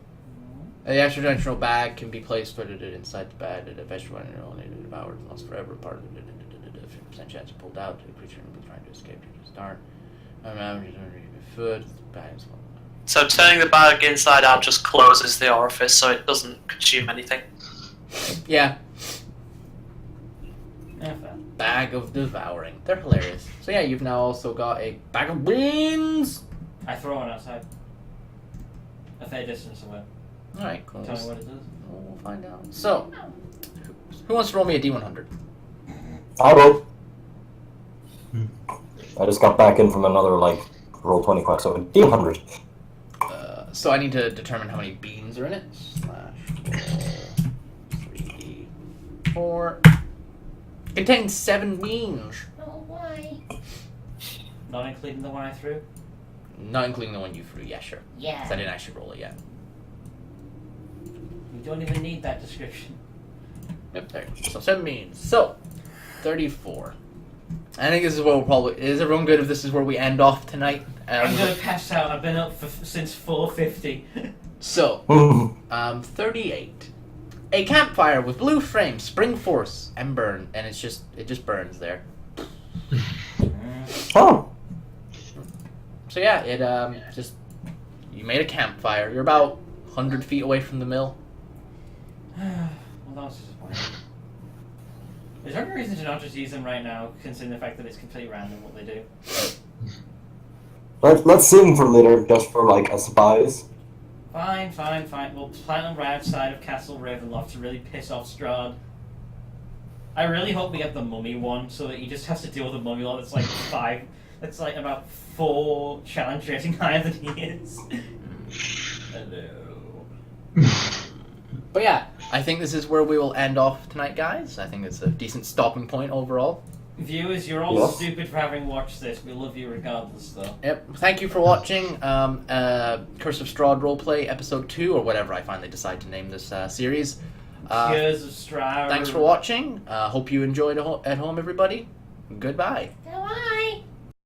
Speaker 1: The extra-dimensional bag can be placed, put it inside the bag. The vegetable and only devoured and lost forever. Part of it. 50% chance to pulled out. The creature will be trying to escape to the start. Foot. Bags.
Speaker 4: So turning the bag inside out just closes the orifice, so it doesn't consume anything.
Speaker 1: Yeah.
Speaker 3: Yeah, fair.
Speaker 1: Bag of devouring. They're hilarious. So yeah, you've now also got a bag of beans.
Speaker 3: I throw one outside. A fair distance away.
Speaker 1: All right, cool.
Speaker 3: Tell me what it does.
Speaker 1: We'll find out. So, who wants to roll me a D100?
Speaker 6: I will. I just got back in from another roll 20 quest, so D100.
Speaker 1: So I need to determine how many beans are in it. /roll 3d4. Contains 7 beans.
Speaker 3: Oh, why? Not including the one I threw?
Speaker 1: Not including the one you threw. Yeah, sure.
Speaker 3: Yeah.
Speaker 1: 'Cause I didn't actually roll it yet.
Speaker 3: We don't even need that description.
Speaker 1: Yep, there. So 7 beans. So 34. I think this is where we'll probably. Is everyone good if this is where we end off tonight?
Speaker 3: I'm gonna pass out. I've been up since 4:50.
Speaker 1: So, 38. A campfire with blue flame, spring force, and burn, and it just burns there.
Speaker 6: Oh.
Speaker 1: So yeah, it you made a campfire. You're about 100 feet away from the mill.
Speaker 3: Well, that was disappointing. Is there any reason to not just use them right now, considering the fact that it's completely random what they do?
Speaker 6: Let's save them for later, just for a surprise.
Speaker 3: Fine. We'll plant them right outside of Castle Ravenloft to really piss off Strahd. I really hope we get the mummy one, so that he just has to deal with the mummy one that's about 4 challenge rating higher than he is. Hello.
Speaker 1: But yeah, I think this is where we will end off tonight, guys. I think it's a decent stopping point overall.
Speaker 3: Viewers, you're all
Speaker 6: Yes.
Speaker 3: stupid for having watched this. We love you regardless, though.
Speaker 1: Yep. Thank you for watching Curse of Strahd Roleplay Episode 2, or whatever I finally decide to name this series.
Speaker 3: Years of Strahd.
Speaker 1: Thanks for watching. Hope you enjoyed at home, everybody. Goodbye.
Speaker 7: That